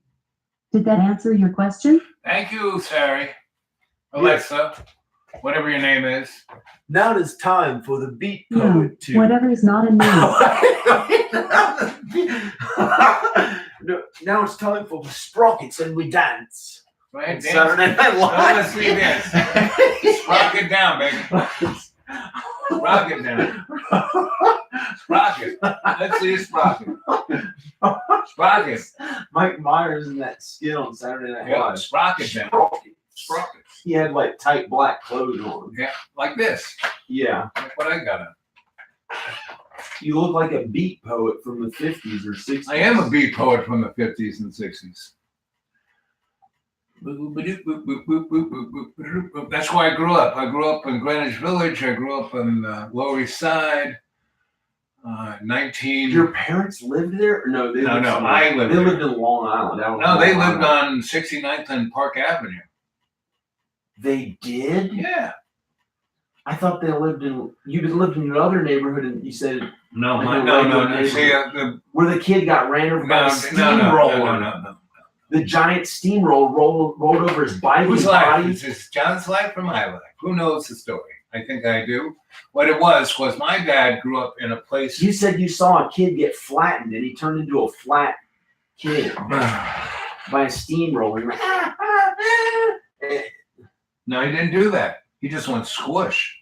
Did that answer your question? Thank you, Sari. Alexa, whatever your name is. now it's time for the beat No, poet to. whatever is not a name. No, now it's time for the sprockets and we dance. Right? Saturday Night Live. Let's see this. Rock it down, baby. Rock it down. Sprocket. Let's see a sprocket. Sprocket. Mike Myers in that skit on Saturday Night Yeah, Live. sprocket down. Sprocket. Sprockets. He had like tight black clothes on. Yeah, like this. Yeah. Like what I got on. You look like a beat poet from the 50s or 60s. I am a beat poet from the 50s and 60s. That's where I grew up. I grew up in Greenwich Village. I grew up on the Lower East Side. 19. Your parents lived there? Or no, they No, lived no, somewhere. I lived They there. lived in Long Island. Out on No, they Long lived Island. on 69th and Park Avenue. They did? Yeah. I thought they lived in. You lived in another neighborhood, and you said No, Like my, a no, regular no. See, where the kid got ran over by a steamroller. no. The giant steamroller rolled over his bike. Whose His life? body. Is this John's life or my life? Who knows the story? I think I do. What it was my dad grew up in a place. You said you saw a kid get flattened, and he turned into a flat kid by a steamroller. You're like, No, he didn't do that. He just went squish.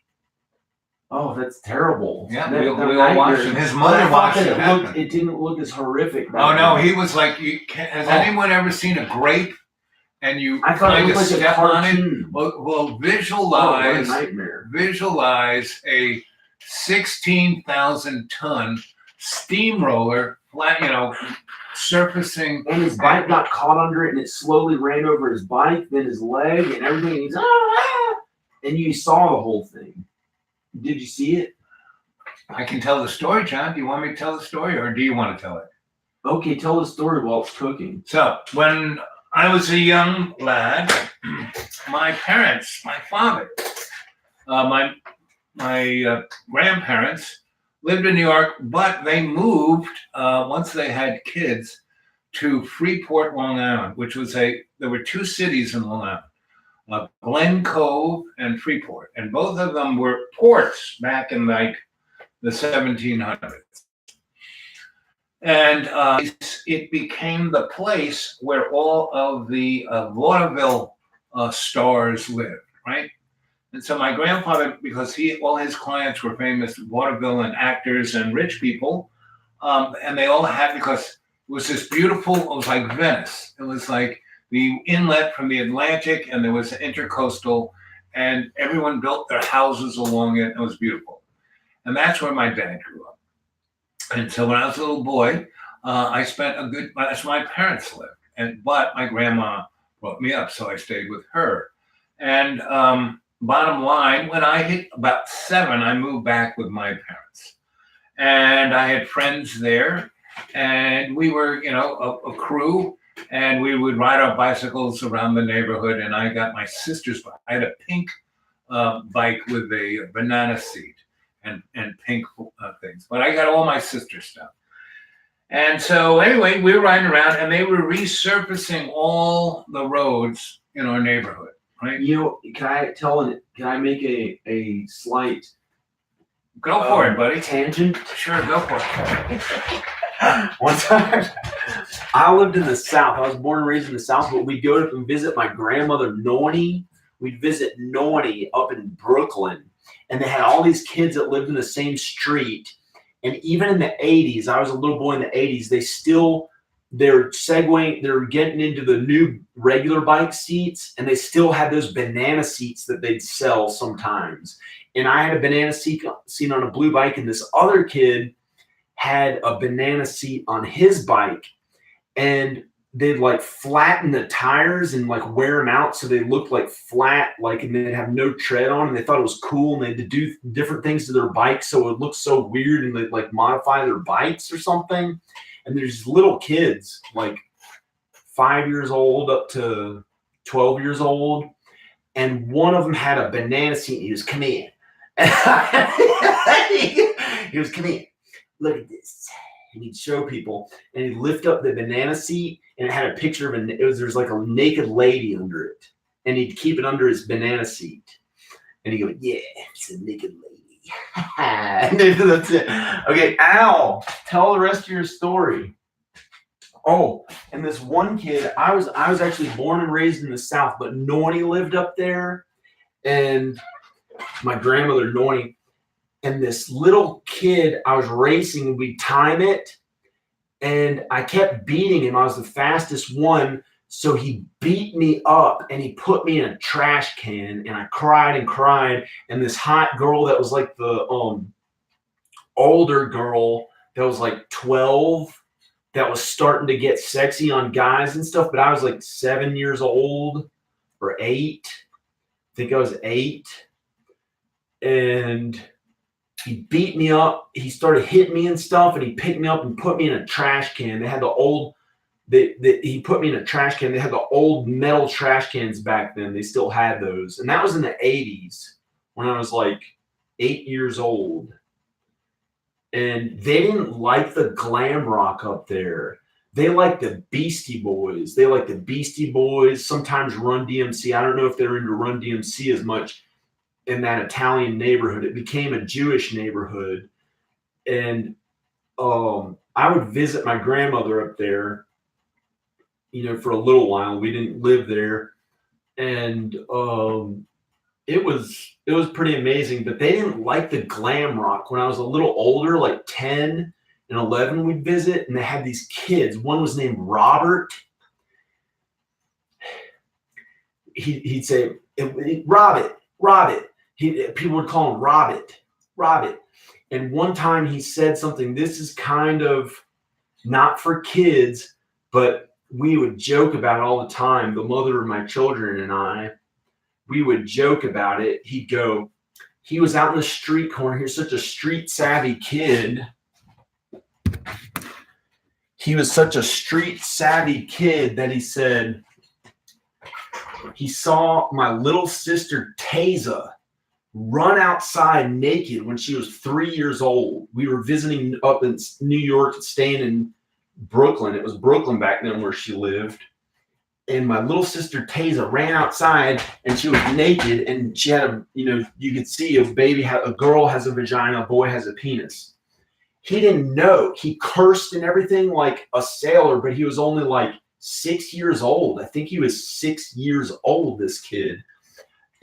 oh, that's terrible. Yeah, That- we that all nightmare. watched it. His mother But I thought watched that it happen. It didn't look as horrific. Oh no, he was like. Has anyone ever seen a grape and you I thought it kind of looked like a step on it? cartoon. Well, Oh, what a visualize nightmare. a 16,000 ton steamroller, flat, surfacing. And his bike got caught under it, and it slowly ran over his bike, then his leg, and everything. And he's and you saw the whole thing. Did you see it? I can tell the story, John. Do you want me to tell the story, or do you want to tell it? Okay, tell the story while it's cooking. So when I was a young lad, my parents, my father, my grandparents lived in New York, but they moved once they had kids to Freeport, Long Island, which was there were two cities in Long Island, Glen Cove and Freeport, and both of them were ports back in like the 1700s. And it became the place where all of the vaudeville stars lived, right? And so my grandfather, because all his clients were famous vaudeville and actors and rich people, and they all had, because it was this beautiful, it was like Venice. It was like the inlet from the Atlantic, and there was an intercoastal, and everyone built their houses along it. It was beautiful. And that's where my dad grew up. And so when I was a little boy, I spent that's where my parents lived. But my grandma brought me up, so I stayed with her. And bottom line, when I hit about 7, I moved back with my parents. And I had friends there. And we were, a crew. And we would ride our bicycles around the neighborhood. And I got my sister's bike. I had a pink bike with a banana seat and pink things. But I got all my sister's stuff. And so anyway, we were riding around and they were resurfacing all the roads in our neighborhood, right? Can I make a slight Go for it, buddy. tangent? Sure, go for it. One time, I lived in the South. I was born and raised in the South, but we'd go up and visit my grandmother, Noni. We'd visit Noni up in Brooklyn. And they had all these kids that lived in the same street. And even in the 80s, I was a little boy in the 80s, they're getting into the new regular bike seats, and they still had those banana seats that they'd sell sometimes. And I had a banana seat on a blue bike, and this other kid had a banana seat on his bike, and they'd like flatten the tires and like wear them out so they looked like flat, and they'd have no tread on, and they thought it was cool, and they had to do different things to their bikes so it looked so weird, and they'd like modify their bikes or something. And there's little kids like 5 years old up to 12 years old, and one of them had a banana seat, and he was, "Come here." He was, "Come here, look at this." And he'd show people, and he'd lift up the banana seat, and it had a picture of there's like a naked lady under it, and he'd keep it under his banana seat, and he'd go, "Yeah, it's a naked lady." And that's it. Okay, Al, tell the rest of your story. Oh, and this one kid, I was actually born and raised in the South, but Noni lived up there, and my grandmother Noni. And this little kid, I was racing, and we'd time it, and I kept beating him. I was the fastest one, so he beat me up, and he put me in a trash can, and I cried and cried. And this hot girl that was like the older girl that was like 12, that was starting to get sexy on guys and stuff, but I was like 7 years old or 8. I think I was 8, and he beat me up. He started hitting me and stuff, and he picked me up and put me in a trash can. They had he put me in a trash can. They had the old metal trash cans back then. They still had those. And that was in the 80s when I was like 8 years old. And they didn't like the glam rock up there. They liked the Beastie Boys. Sometimes Run DMC. I don't know if they're into Run DMC as much. In that Italian neighborhood, it became a Jewish neighborhood, and I would visit my grandmother up there, for a little while. We didn't live there, and it was pretty amazing. But they didn't like the glam rock. When I was a little older, like 10 and 11, we'd visit, and they had these kids. One was named Robert. He'd say, "Robert." People would call him Robert. And one time he said something, this is kind of not for kids, but we would joke about it all the time. The mother of my children and I, we would joke about it. He'd go, he was out in the street corner. He was such a street savvy kid. He was such a street savvy kid that he said he saw my little sister Taza run outside naked when she was 3 years old. We were visiting up in New York, staying in Brooklyn. It was Brooklyn back then where she lived. And my little sister Taza ran outside, and she was naked, and she had you could see a girl has a vagina, a boy has a penis. He didn't know. He cursed and everything like a sailor, but he was only like 6 years old. I think he was 6 years old, this kid.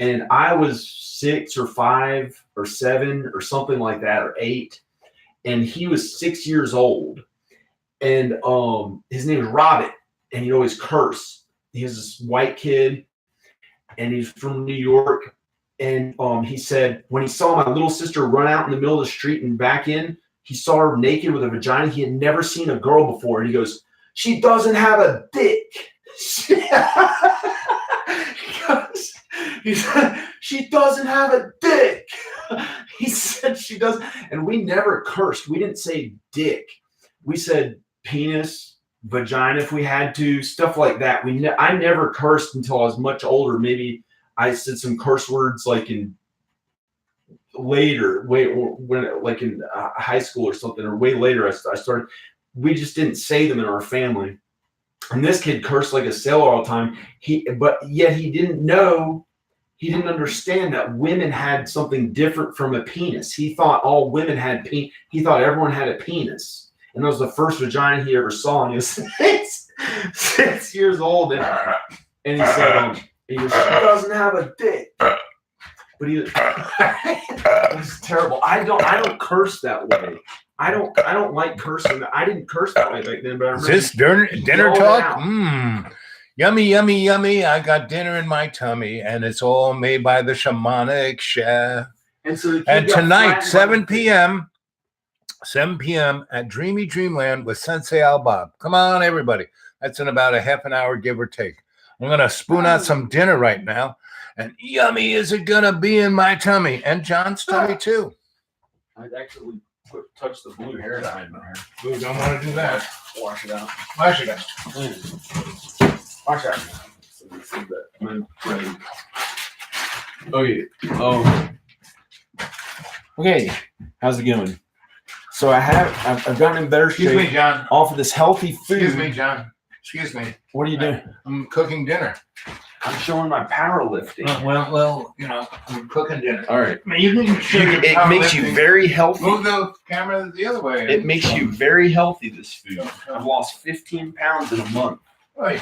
And I was 6 or 5 or 7 or something like that, or 8. And he was 6 years old. And his name was Robert, and he'd always curse. He was this white kid, and he's from New York. And he said when he saw my little sister run out in the middle of the street and back in, he saw her naked with a vagina. He had never seen a girl before. And he goes, "She doesn't have a dick." He said, "She doesn't have a dick." He said she does. And we never cursed. We didn't say dick. We said penis, vagina if we had to, stuff like that. I never cursed until I was much older. Maybe I said some curse words like in later, when like in high school or something, or way later. I started. We just didn't say them in our family. And this kid cursed like a sailor all the time. But yet he didn't know. He didn't understand that women had something different from a penis. He thought all women had penis. He thought everyone had a penis. And that was the first vagina he ever saw. And he was 6 years old. And he said, she doesn't have a dick. But it was terrible. I don't curse that way. I don't like cursing. I didn't curse that way back then. But I remember Is this dinner talk? Yummy, yummy, yummy. I got dinner in my tummy, and it's all made by the shamanic chef. And tonight, 7 p.m. at Dreamy Dreamland with Sensei Al Bob. Come on, everybody. That's in about a half an hour, give or take. I'm going to spoon out some dinner right now. And yummy is it going to be in my tummy. And John's tummy, too. I actually touched the blue hair dye in my hair. Ooh, don't want to do that. Wash it out. Wash it out. Wash it out. Oh, yeah. Oh. Okay. How's it going? So I've gotten in better shape. Excuse me, John. Off of this healthy food. Excuse me, John. Excuse me. What are you doing? I'm cooking dinner. I'm showing my powerlifting. Well, I'm cooking dinner. All right. It makes you very healthy. Move the camera the other way. It makes you very healthy, this food. I've lost 15 pounds in a month. Right.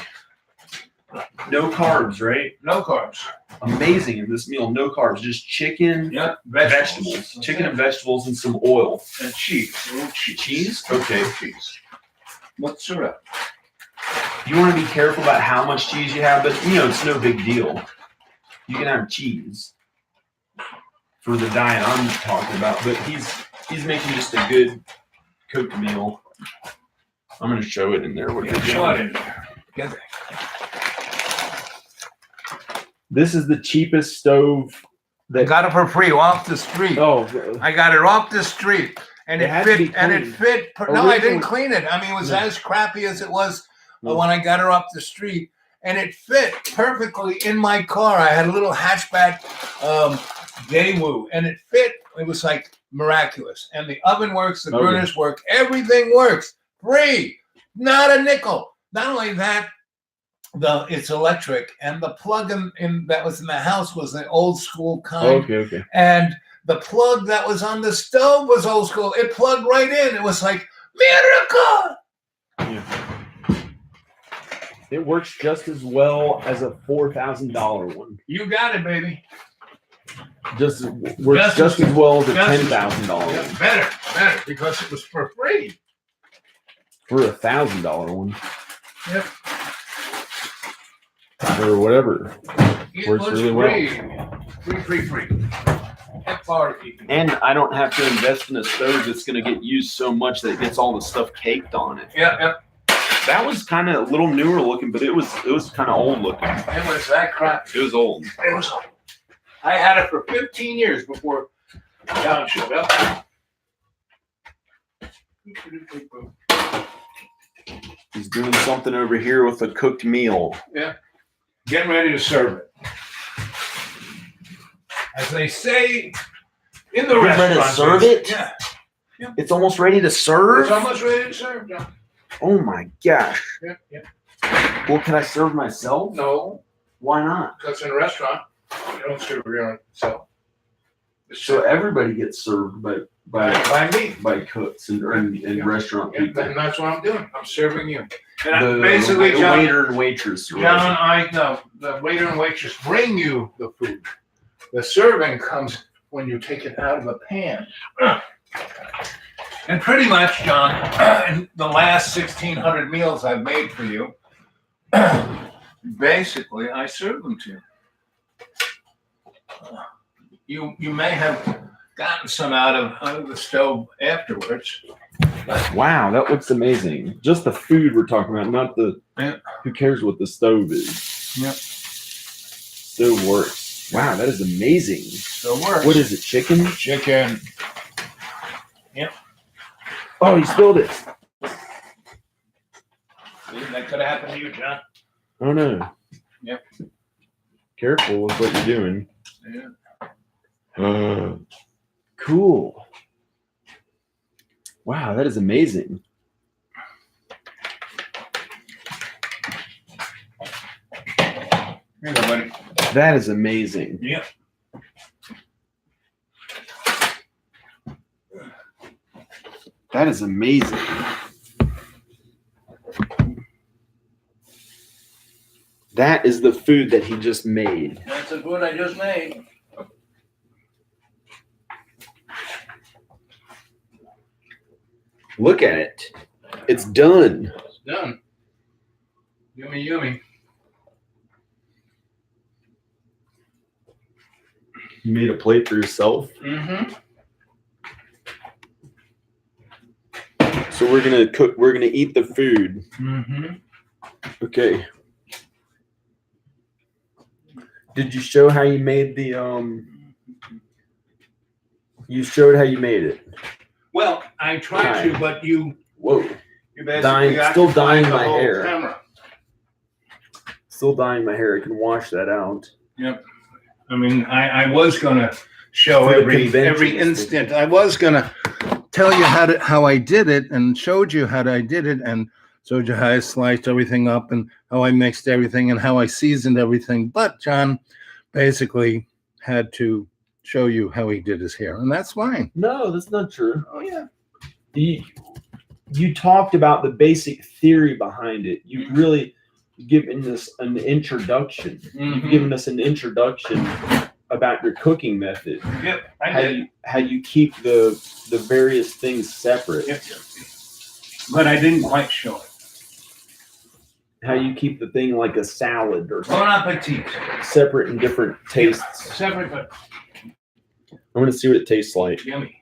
No carbs, right? No carbs. Amazing in this meal. No carbs. Just chicken, Yep. vegetables. Chicken and vegetables and some oil. And cheese. A little cheese. Cheese? Okay. Cheese. Mozzarella. You want to be careful about how much cheese you have, but it's no big deal. You can have cheese for the diet I'm talking about, but he's making just a good cooked meal. I'm going to show it in there. Show it in there. Get it. This is the cheapest stove I got it for free off the street. Oh, I got it off the street, and It it had to be fit. And it cleaned. fit. No, I didn't Originally- clean it. I mean, it was No. as crappy as it was No. when I got her off the street, and it fit perfectly in my car. I had a little hatchback Daewoo, and it fit. It was like miraculous. And the oven works, the Okay. burners work, everything works. Free, not a nickel. Not only that, it's electric, and the plug in that was in the house was the old school kind. Okay. And the plug that was on the stove was old school. It plugged right in. It was like miracle. Yeah. It works just as well as a $4,000 one. You got it, baby. Just works just as well as a just as- $10,000 Yeah, one. better, because it was for free. For a $1,000 one. Yep. Or whatever. It Works was really well. free. FRE. And I don't have to invest in a stove that's going to get used so much that it gets all the stuff caked on it. Yeah. That was kind of a little newer looking, but it was kind of old looking. It was that crap. It was old. It was. I had it for 15 years before John showed up. He's doing something over here with a cooked meal. Getting ready to serve it. As they say in the Getting ready to restaurant. serve it? Yeah. It's almost ready to serve? It's almost ready to serve, John. Oh my gosh. Yeah. Well, can I serve myself? No, Why not? because in a restaurant, you don't serve your own self. So everybody gets served by me. by cooks and restaurant And people. that's what I'm doing. I'm serving you. And The basically, John, waiter and waitress. the waiter and waitress bring you the food. The serving comes when you take it out of the pan. And pretty much, John, in the last 1,600 meals I've made for you, basically, I serve them to you. you may have gotten some out of the stove afterwards. Wow, that looks amazing. Just the food we're talking about, not the. Yeah. Who cares what the stove is? Yep. Stove works. Wow, that is amazing. So works. What is it? Chicken? Chicken. Oh, you spilled it. That could have happened to you, John. Oh no. Yep. Careful with what you're doing. Yeah. Cool. Wow, that is amazing. Here you go, buddy. That is amazing. Yep. That is amazing. That is the food that he just made. That's the food I just made. Look at it. It's done. It's done. Yummy, yummy. You made a plate for yourself. Mm-hmm. So we're gonna cook. We're gonna eat the food. Mm-hmm. Okay. Did you show how you made the You showed how you made it. Well, I tried to, but you Whoa. basically Dyeing- still occupied dyeing the my whole hair. camera. Still dyeing my hair. I can wash that out. Yep. I mean, I was gonna show For the every conventions. instant. I was gonna tell you how I did it and showed you how I did it and showed you how I sliced everything up and how I mixed everything and how I seasoned everything. But John basically had to show you how he did his hair, and that's fine. No, that's not true. Oh yeah. You talked about the basic theory behind it. You've really given us an introduction. You've given us an introduction about your cooking method. Yep, How you keep the various things separate. Yep. But I didn't quite show it. How you keep the thing like a salad or Bon something, appetit. separate and different tastes. Separate but I'm gonna see what it tastes like. yummy.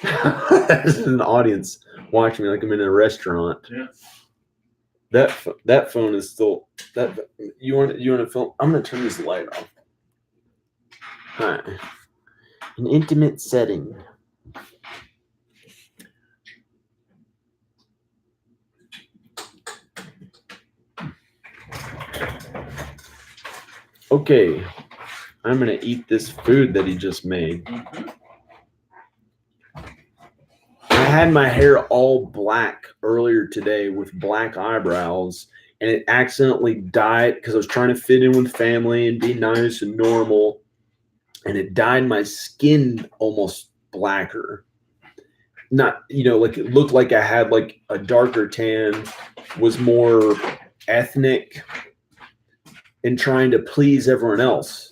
There's an audience watching me like I'm in a restaurant. Yeah. That phone is still that. You want to film? I'm gonna turn this light off. Hi. An intimate setting. Okay, I'm gonna eat this food that he just made. I had my hair all black earlier today with black eyebrows, and it accidentally dyed because I was trying to fit in with family and be nice and normal, and it dyed my skin almost blacker. Not, like it looked like I had like a darker tan, was more ethnic, and trying to please everyone else.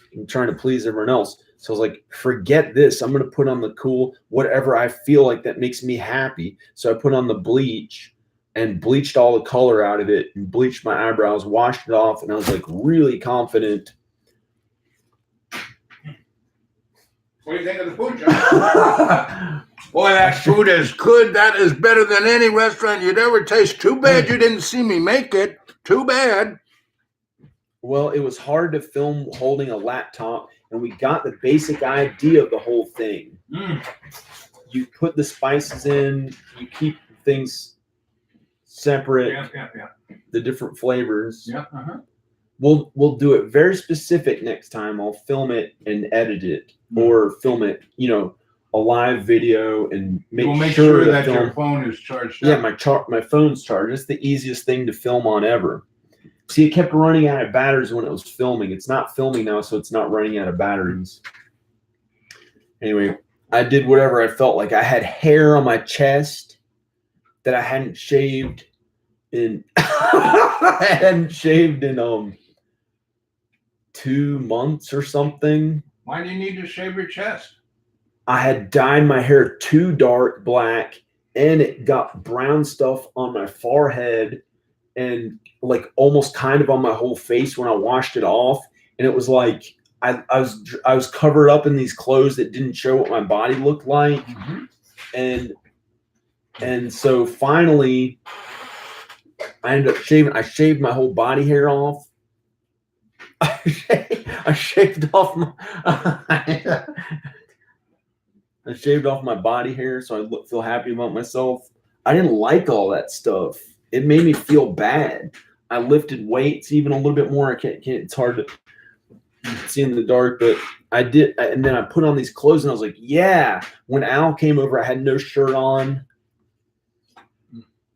So I was like, forget this. I'm going to put on the cool, whatever I feel like that makes me happy. So I put on the bleach and bleached all the color out of it and bleached my eyebrows, washed it off. And I was like really confident. What do you think of the food, John? Boy, that food is good. That is better than any restaurant you'd ever taste. Too bad you didn't see me make it. Too bad. Well, it was hard to film holding a laptop, and we got the basic idea of the whole thing. You put the spices in, you keep things separate, Yeah. the different flavors. Yeah. We'll do it very specific next time. I'll film it and edit it, or film it, a live video and make sure that film, your phone is charged yeah, up. my phone's charged. It's the easiest thing to film on ever. See, it kept running out of batteries when it was filming. It's not filming now, so it's not running out of batteries. Anyway, I did whatever I felt like. I had hair on my chest that I hadn't shaved in I hadn't shaved in 2 months or something. Why do you need to shave your chest? I had dyed my hair too dark black, and it got brown stuff on my forehead and like almost kind of on my whole face when I washed it off. And it was like I was covered up in these clothes that didn't show what my body looked like. And so finally I ended up shaving. I shaved my whole body hair off. I shaved off my I shaved off my body hair so I feel happy about myself. I didn't like all that stuff. It made me feel bad. I lifted weights even a little bit more. I can't it's hard to see in the dark, but I did. And then I put on these clothes and I was like, yeah. When Al came over, I had no shirt on.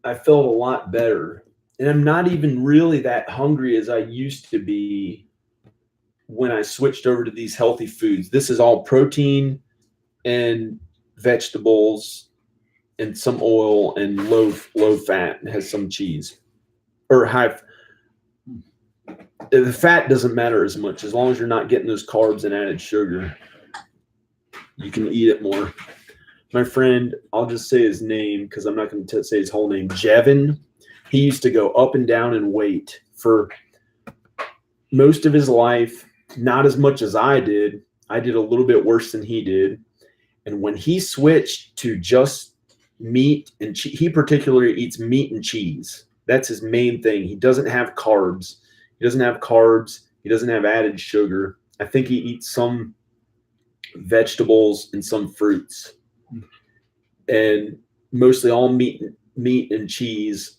I felt a lot better. And I'm not even really that hungry as I used to be when I switched over to these healthy foods. This is all protein and vegetables and some oil and low fat, and has some cheese or high. The fat doesn't matter as much as long as you're not getting those carbs and added sugar. You can eat it more. My friend, I'll just say his name because I'm not going to say his whole name. Jevin. He used to go up and down in weight for most of his life. Not as much as I did. I did a little bit worse than he did. And when he switched to just meat and he particularly eats meat and cheese. That's his main thing. He doesn't have carbs. He doesn't have added sugar. I think he eats some vegetables and some fruits. And mostly all meat and cheese.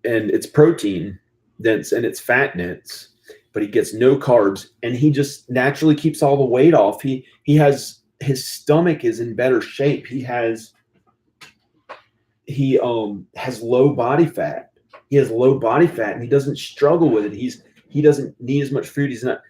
And it's protein dense and it's fat dense. But he gets no carbs and he just naturally keeps all the weight off. His stomach is in better shape. He has low body fat. He has low body fat and he doesn't struggle with it. He doesn't need as much food. He's not,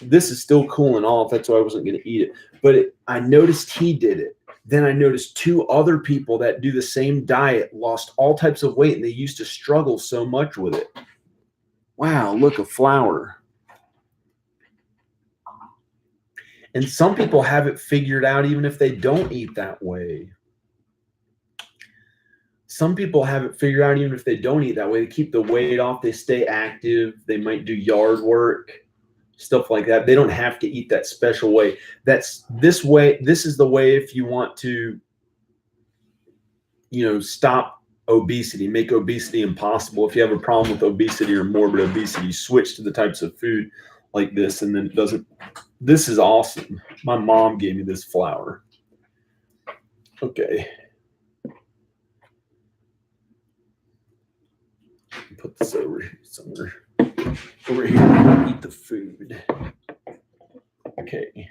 this is still cooling off. That's why I wasn't going to eat it. But I noticed he did it. Then I noticed 2 other people that do the same diet lost all types of weight and they used to struggle so much with it. Wow, look, a flower. And some people have it figured out even if they don't eat that way. Some people have it figured out even if they don't eat that way. They keep the weight off. They stay active. They might do yard work, stuff like that. They don't have to eat that special way. That's this way. This is the way if you want to, stop obesity, make obesity impossible. If you have a problem with obesity or morbid obesity, switch to the types of food like this, and then it doesn't. This is awesome. My mom gave me this flower. Okay. Put this over somewhere. Over here. Eat the food. Okay.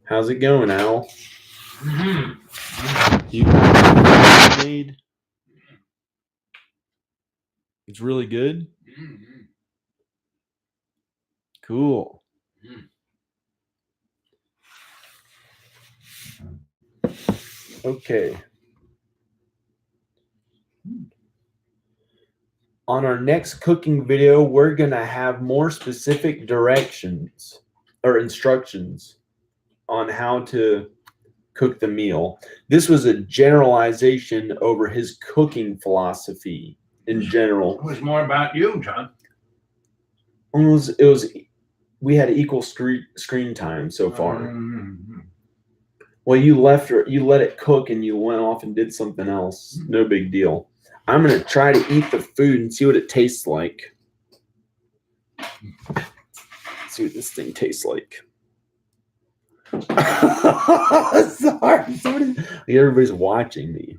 How's it going, Al? You made? It's really good. Cool. Okay. On our next cooking video, we're going to have more specific directions or instructions on how to cook the meal. This was a generalization over his cooking philosophy in general. It was more about you, John. It was we had equal screen time so far. Well, you let it cook and you went off and did something else. No big deal. I'm going to try to eat the food and see what it tastes like. See what this thing tastes like. Sorry. Everybody's watching me.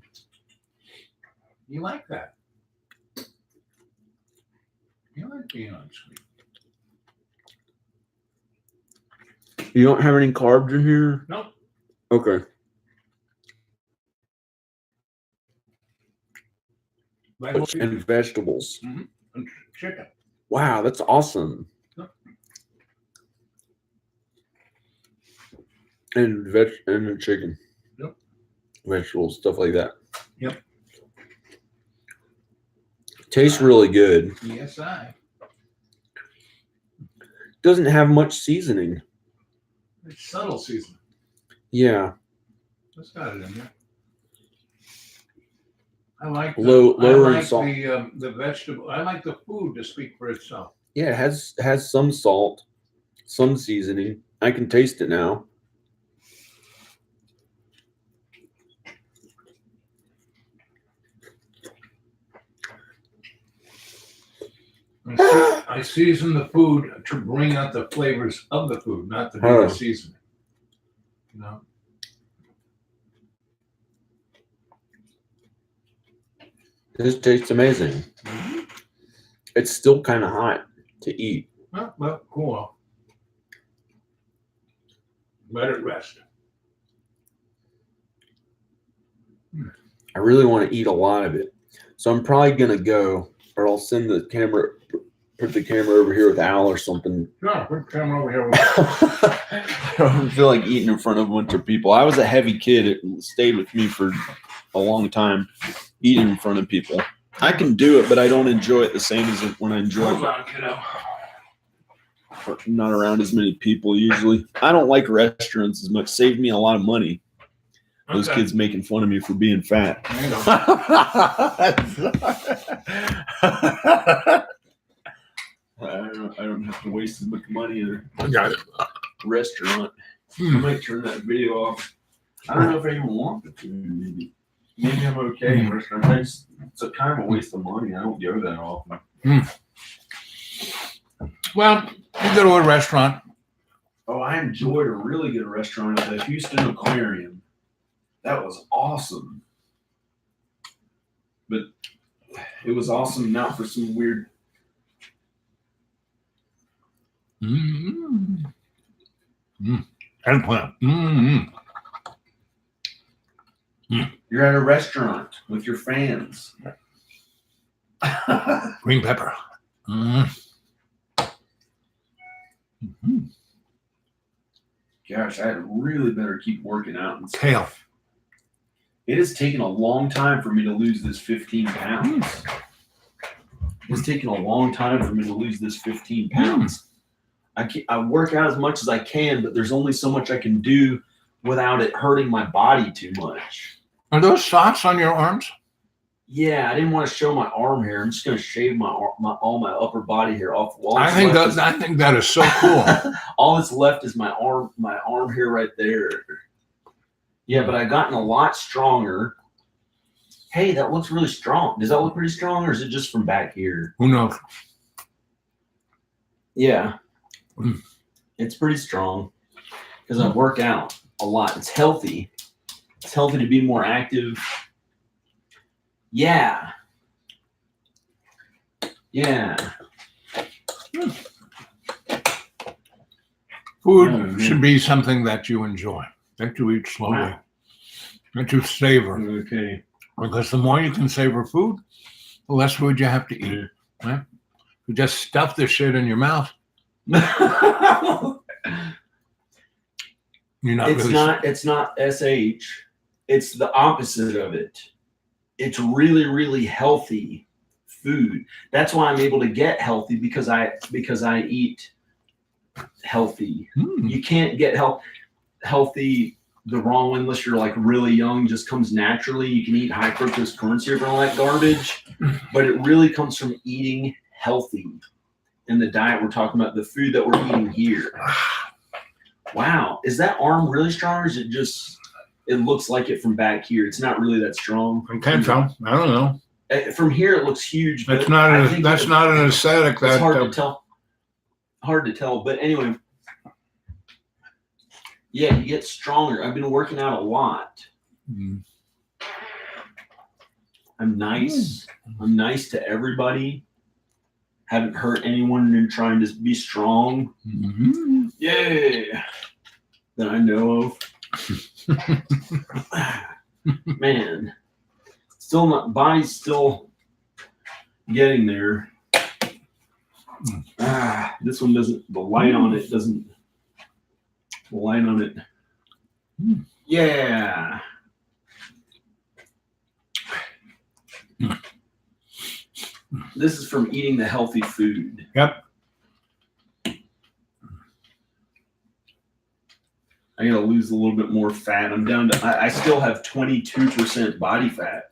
You like that? You like being on screen. You don't have any carbs in here? Nope. Okay. And vegetables. And chicken. Wow, that's awesome. Yep. And the chicken. Yep. Vegetables, stuff like that. Yep. Tastes really good. Yes, Doesn't have much seasoning. It's subtle seasoning. Yeah, What's got it in there? I like Lower in I like salt. the vegetable. I like the food to speak for itself. yeah, it has some salt, some seasoning. I can taste it now. I season the food to bring out the flavors of the food, not to be Oh. the seasoning. You know? This tastes amazing. It's still kind of hot to eat. Well, cool. Let it rest. I really want to eat a lot of it, so I'm probably gonna go, or I'll send the camera, put the camera over here with Al or something. No, put the camera over here. I don't feel like eating in front of a bunch of people. I was a heavy kid. It stayed with me for a long time, eating in front of people. I can do it, but I don't enjoy it the same as when I enjoy Hold it. on, kiddo. Not around as many people usually. I don't like restaurants as much. Saved me a lot of money. Those Okay. kids making fun of me for being fat. There you go. I don't have to waste as much money in I got it. a restaurant. I might turn that video off. I don't know if I even want the food. Maybe I'm okay in restaurants. It's a kind of a waste of money. I don't go that often. Well, you go to a restaurant. Oh, I enjoyed a really good restaurant at the Houston Aquarium. That was awesome. But it was awesome not for some weird. Eggplant. You're at a restaurant with your fans. Green pepper. Gosh, I really better keep working out. And Kale. it has taken a long time for me to lose this 15 pounds. It's taken a long time for me to lose this 15 pounds. I work out as much as I can, but there's only so much I can do without it hurting my body too much. Are those socks on your arms? Yeah, I didn't want to show my arm hair. I'm just going to shave all my upper body hair off. I think that is so cool. All that's left is my arm hair right there. Yeah, but I've gotten a lot stronger. Hey, that looks really strong. Does that look pretty strong, or is it just from back here? Who knows? Yeah, it's pretty strong because I work out a lot. It's healthy. It's healthy to be more active. Yeah. Food should be something that you enjoy, that you eat slowly, Wow. that you savor. Okay. Because the more you can savor food, the less food you have to eat. Right? You just stuff this shit in your mouth. You're not It's really. it's not SH. It's the opposite of it. It's really, really healthy food. That's why I'm able to get healthy because I eat healthy. You can't get healthy the wrong way unless you're like really young, just comes naturally. You can eat high fructose corn syrup and all that garbage, but it really comes from eating healthy. In the diet we're talking about, the food that we're eating here. Wow, is that arm really strong, or is it just? It looks like it from back here. It's not really that strong. I can't tell. I don't know. From here, it looks huge. But That's not. I think That's not an aesthetic. It's That hard to tell. Hard to tell. But anyway, yeah, you get stronger. I've been working out a lot. I'm nice. I'm nice to everybody. Haven't hurt anyone in trying to be strong. Yeah, that I know of. Man, still not. Body's still getting there. This one doesn't. The light on it doesn't. The light on it. Yeah. This is from eating the healthy food. Yep. I gotta lose a little bit more fat. I'm down to, I still have 22% body fat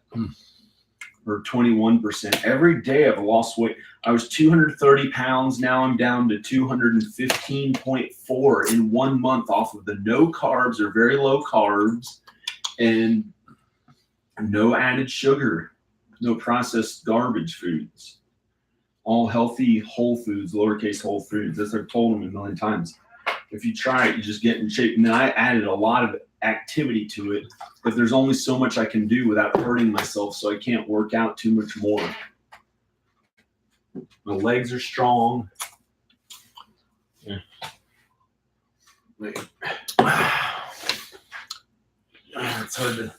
or 21%. Every day I've lost weight. I was 230 pounds. Now I'm down to 215.4 in 1 month off of the no carbs or very low carbs and no added sugar, no processed garbage foods, all healthy whole foods, lowercase whole foods. As I've told them a million times. If you try it, you just get in shape. And then I added a lot of activity to it, but there's only so much I can do without hurting myself, so I can't work out too much more. My legs are strong. Yeah. It's hard to.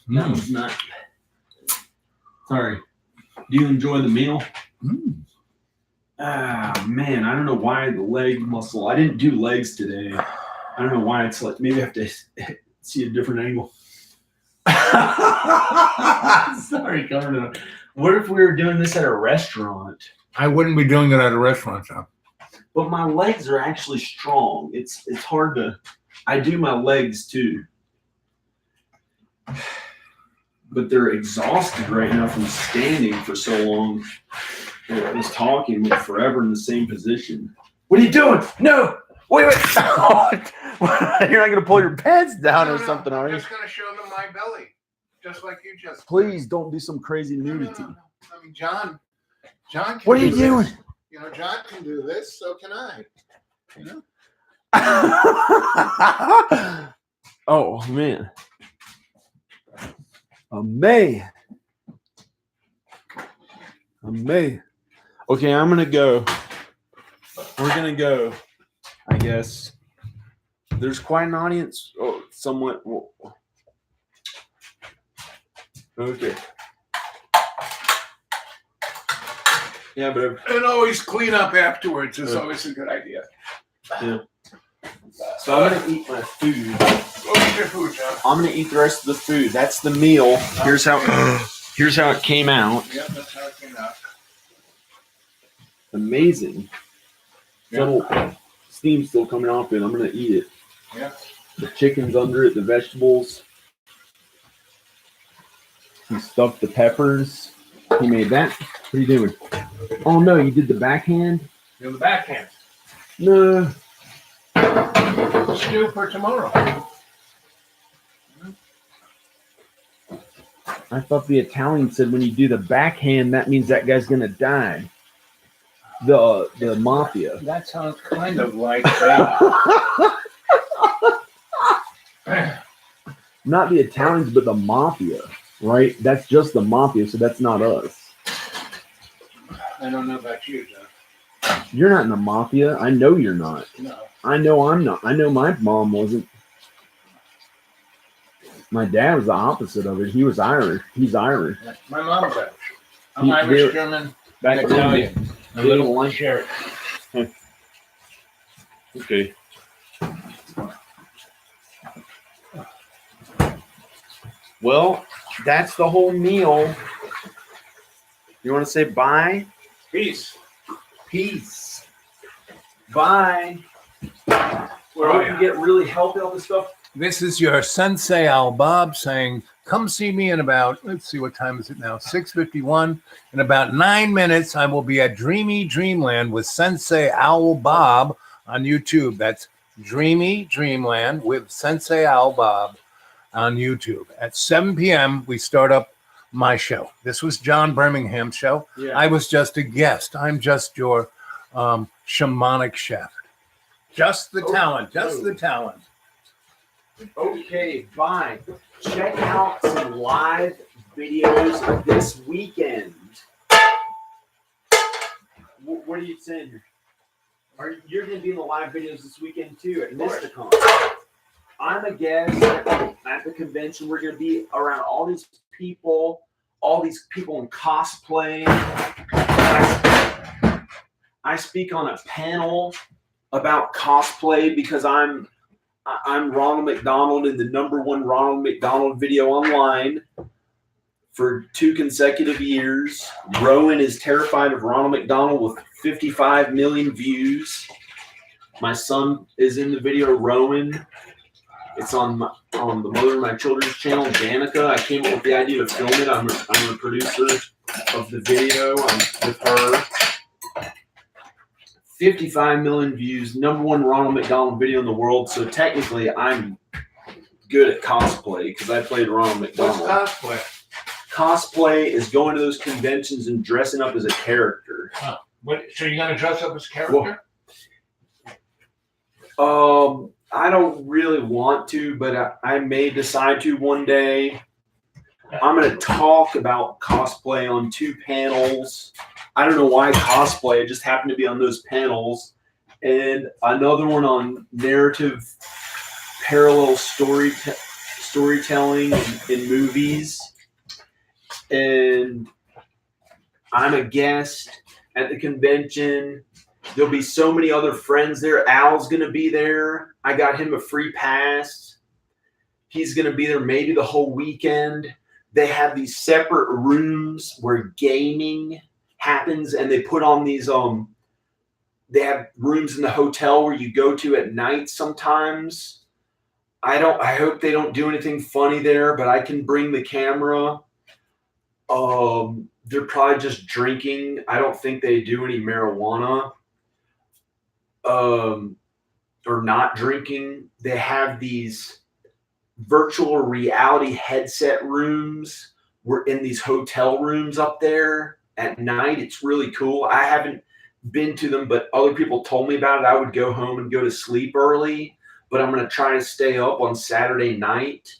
That was not. Sorry. Do you enjoy the meal? Ah, man, I don't know why the leg muscle. I didn't do legs today. I don't know why it's like, maybe I have to see a different angle. Sorry, Carmen. What if we were doing this at a restaurant? I wouldn't be doing it at a restaurant, John. But my legs are actually strong. It's hard to. I do my legs too. But they're exhausted right now from standing for so long. I was talking forever in the same position. What are you doing? No! Wait. You're not going to pull your pants down or something, are I'm you? just going to show them my belly, just like you just. Please don't do some crazy nudity. No. I mean, John can What are you do doing? this. You know, John can do this, so can I. You know? Oh, man. Amazing. Okay, I'm going to go. We're going to go, I guess. There's quite an audience. Oh, somewhat. Okay. Yeah, but And always clean up afterwards is always a good idea. yeah. So I'm gonna eat my food. What's your food, John? I'm gonna eat the rest of the food. That's the meal. Here's how it came out. Yeah, that's how it came out. Amazing. Yeah. Little steam still coming off it. I'm gonna eat it. Yeah. The chicken's under it, the vegetables. He stuffed the peppers. He made that. What are you doing? Oh no, you did the backhand? Do the backhand. No. Stew for tomorrow. I thought the Italian said when you do the backhand, that means that guy's gonna die. The mafia. That sounds kind of like Not the Italians, but the mafia, right? That's just the mafia, so that's not us. I don't know about you, John. You're not in the mafia. I know you're not. No. I know I'm not. I know my mom wasn't. My dad was the opposite of it. He was Irish. He's Irish. My mom's Irish. I'm He- Irish, they're- German, Back Italian. A They little don't like- share. Okay. Well, that's the whole meal. You want to say bye? Peace. Peace. Bye. Where I hope are you you? get really healthy all this stuff. This is your Sensei Al Bob saying, come see me in about, let's see, what time is it now? 6:51. In about 9 minutes, I will be at Dreamy Dreamland with Sensei Al Bob on YouTube. That's Dreamy Dreamland with Sensei Al Bob on YouTube. At 7 p.m., we start up my show. This was John Birmingham's show. Yeah. I was just a guest. I'm just your shamanic chef. Just the talent. Just the talent. Okay, bye. Check out some live videos this weekend. What are you saying here? You're going to be in the live videos this weekend too at Mysticon. I'm a guest at the convention. We're going to be around all these people in cosplay. I speak on a panel about cosplay because I'm Ronald McDonald in the #1 Ronald McDonald video online for 2 consecutive years. Rowan is terrified of Ronald McDonald with 55 million views. My son is in the video, Rowan. It's on the Mother of My Children's channel, Danica. I came up with the idea to film it. I'm the producer of the video. I'm with her. 55 million views, #1 Ronald McDonald video in the world. So technically, I'm good at cosplay because I played Ronald What's McDonald. cosplay? Cosplay is going to those conventions and dressing up as a character. So you're gonna dress up as a character? I don't really want to, but I may decide to one day. I'm going to talk about cosplay on 2 panels. I don't know why cosplay. I just happened to be on those panels. And another one on narrative parallel storytelling in movies. And I'm a guest at the convention. There'll be so many other friends there. Al's going to be there. I got him a free pass. He's going to be there maybe the whole weekend. They have these separate rooms where gaming happens, and they put on these they have rooms in the hotel where you go to at night sometimes. I hope they don't do anything funny there, but I can bring the camera. They're probably just drinking. I don't think they do any marijuana. Or not drinking. They have these virtual reality headset rooms. We're in these hotel rooms up there at night. It's really cool. I haven't been to them, but other people told me about it. I would go home and go to sleep early, but I'm going to try to stay up on Saturday night.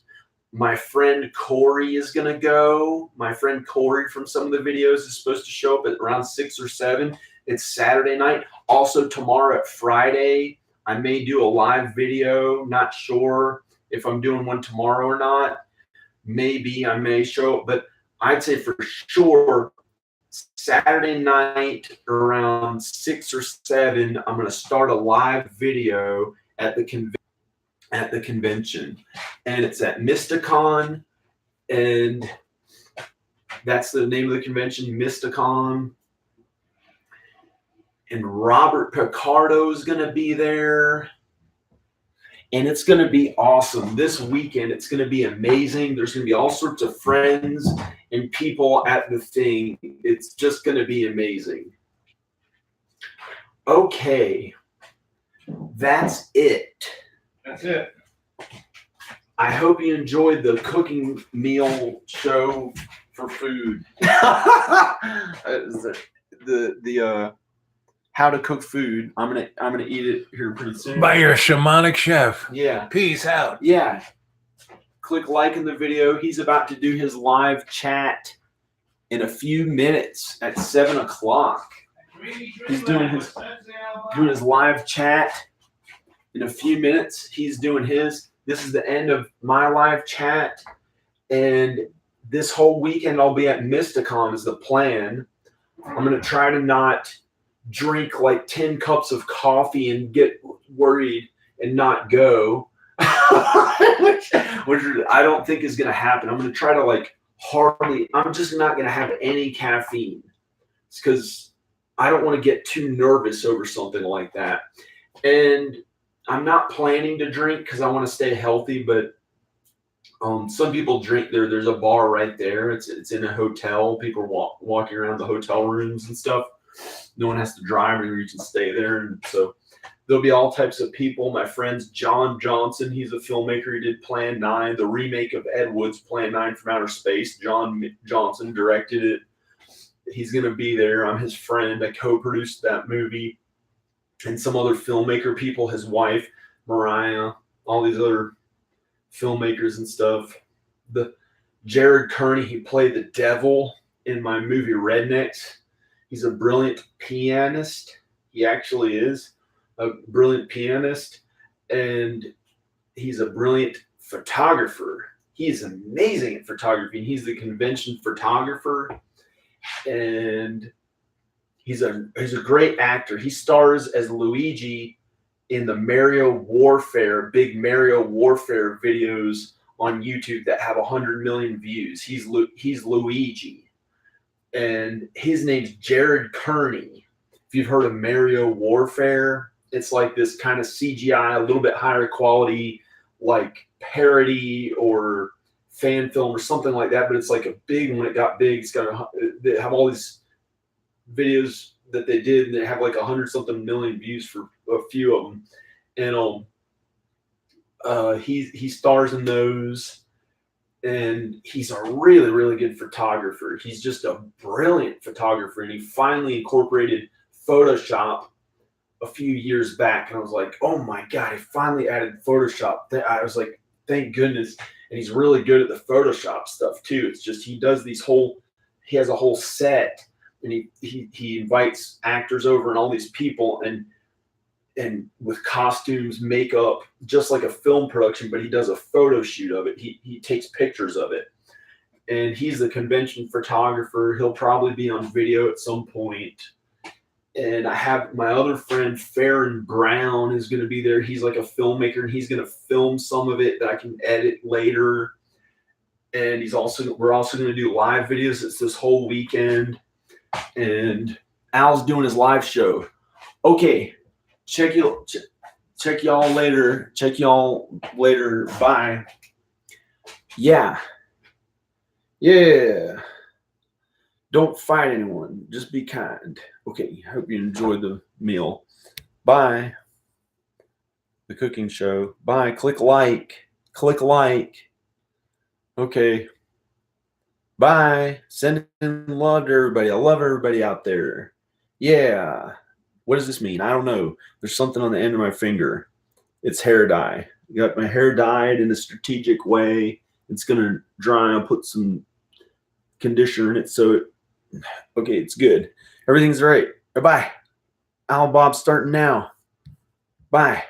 My friend Corey is going to go. My friend Corey from some of the videos is supposed to show up at around 6 or 7. It's Saturday night. Also tomorrow at Friday, I may do a live video. Not sure if I'm doing one tomorrow or not. Maybe I may show up, but I'd say for sure Saturday night around 6 or 7, I'm going to start a live video at the convention, and it's at Mysticon, and that's the name of the convention, Mysticon. And Robert Picardo is going to be there. And it's going to be awesome. This weekend, it's going to be amazing. There's going to be all sorts of friends and people at the thing. It's just going to be amazing. Okay. That's it. That's it. I hope you enjoyed the cooking meal show for food. the how to cook food. I'm gonna eat it here pretty soon. By your shamanic chef. Yeah. Peace out. Yeah. Click like in the video. He's about to do his live chat in a few minutes at 7 o'clock. He's doing his live chat in a few minutes. He's doing his. This is the end of my live chat. And this whole weekend I'll be at Mysticon is the plan. I'm going to try to not drink like 10 cups of coffee and get worried and not go. which I don't think is going to happen. I'm going to try to I'm just not going to have any caffeine. It's because I don't want to get too nervous over something like that. And I'm not planning to drink because I want to stay healthy, but some people drink there. There's a bar right there. It's in a hotel. People are walking around the hotel rooms and stuff. No one has to drive, or you can stay there. And so there'll be all types of people. My friend's John Johnson. He's a filmmaker. He did Plan 9, the remake of Ed Wood's Plan 9 from Outer Space. John Johnson directed it. He's going to be there. I'm his friend. I co-produced that movie. And some other filmmaker people, his wife, Mariah, all these other filmmakers and stuff. The Jared Kearney, he played the devil in my movie Rednecks. He's a brilliant pianist. He actually is a brilliant pianist, and he's a brilliant photographer. He's amazing at photography. He's the convention photographer, and he's a great actor. He stars as Luigi in the big Mario Warfare videos on YouTube that have 100 million views. He's Luigi. And his name's Jared Kearney. If you've heard of Mario Warfare, it's like this kind of CGI, a little bit higher quality like parody or fan film or something like that, but it's like a big, when it got big, it's got they have all these videos that they did, and they have like 100 something million views for a few of them. And he stars in those, and he's a really, really good photographer. He's just a brilliant photographer, and he finally incorporated Photoshop a few years back, and I was like, oh my God, he finally added Photoshop. I was like, thank goodness. And he's really good at the Photoshop stuff too. It's just he does he has a whole set, and he invites actors over and all these people, and with costumes, makeup, just like a film production, but he does a photo shoot of it. He takes pictures of it. And he's the convention photographer. He'll probably be on video at some point. And I have my other friend, Farron Brown, is going to be there. He's like a filmmaker, and he's going to film some of it that I can edit later. And we're also going to do live videos. It's this whole weekend. And Al's doing his live show. Okay. Check y'all later. Bye. Yeah. Don't fight anyone. Just be kind. Okay. Hope you enjoyed the meal. Bye. The cooking show. Bye. Click like. Okay. Bye. Send in love to everybody. I love everybody out there. Yeah. What does this mean? I don't know. There's something on the end of my finger. It's hair dye. I got my hair dyed in a strategic way. It's going to dry. I'll put some conditioner in it. Okay, it's good. Everything's right. Bye. Al Bob starting now. Bye.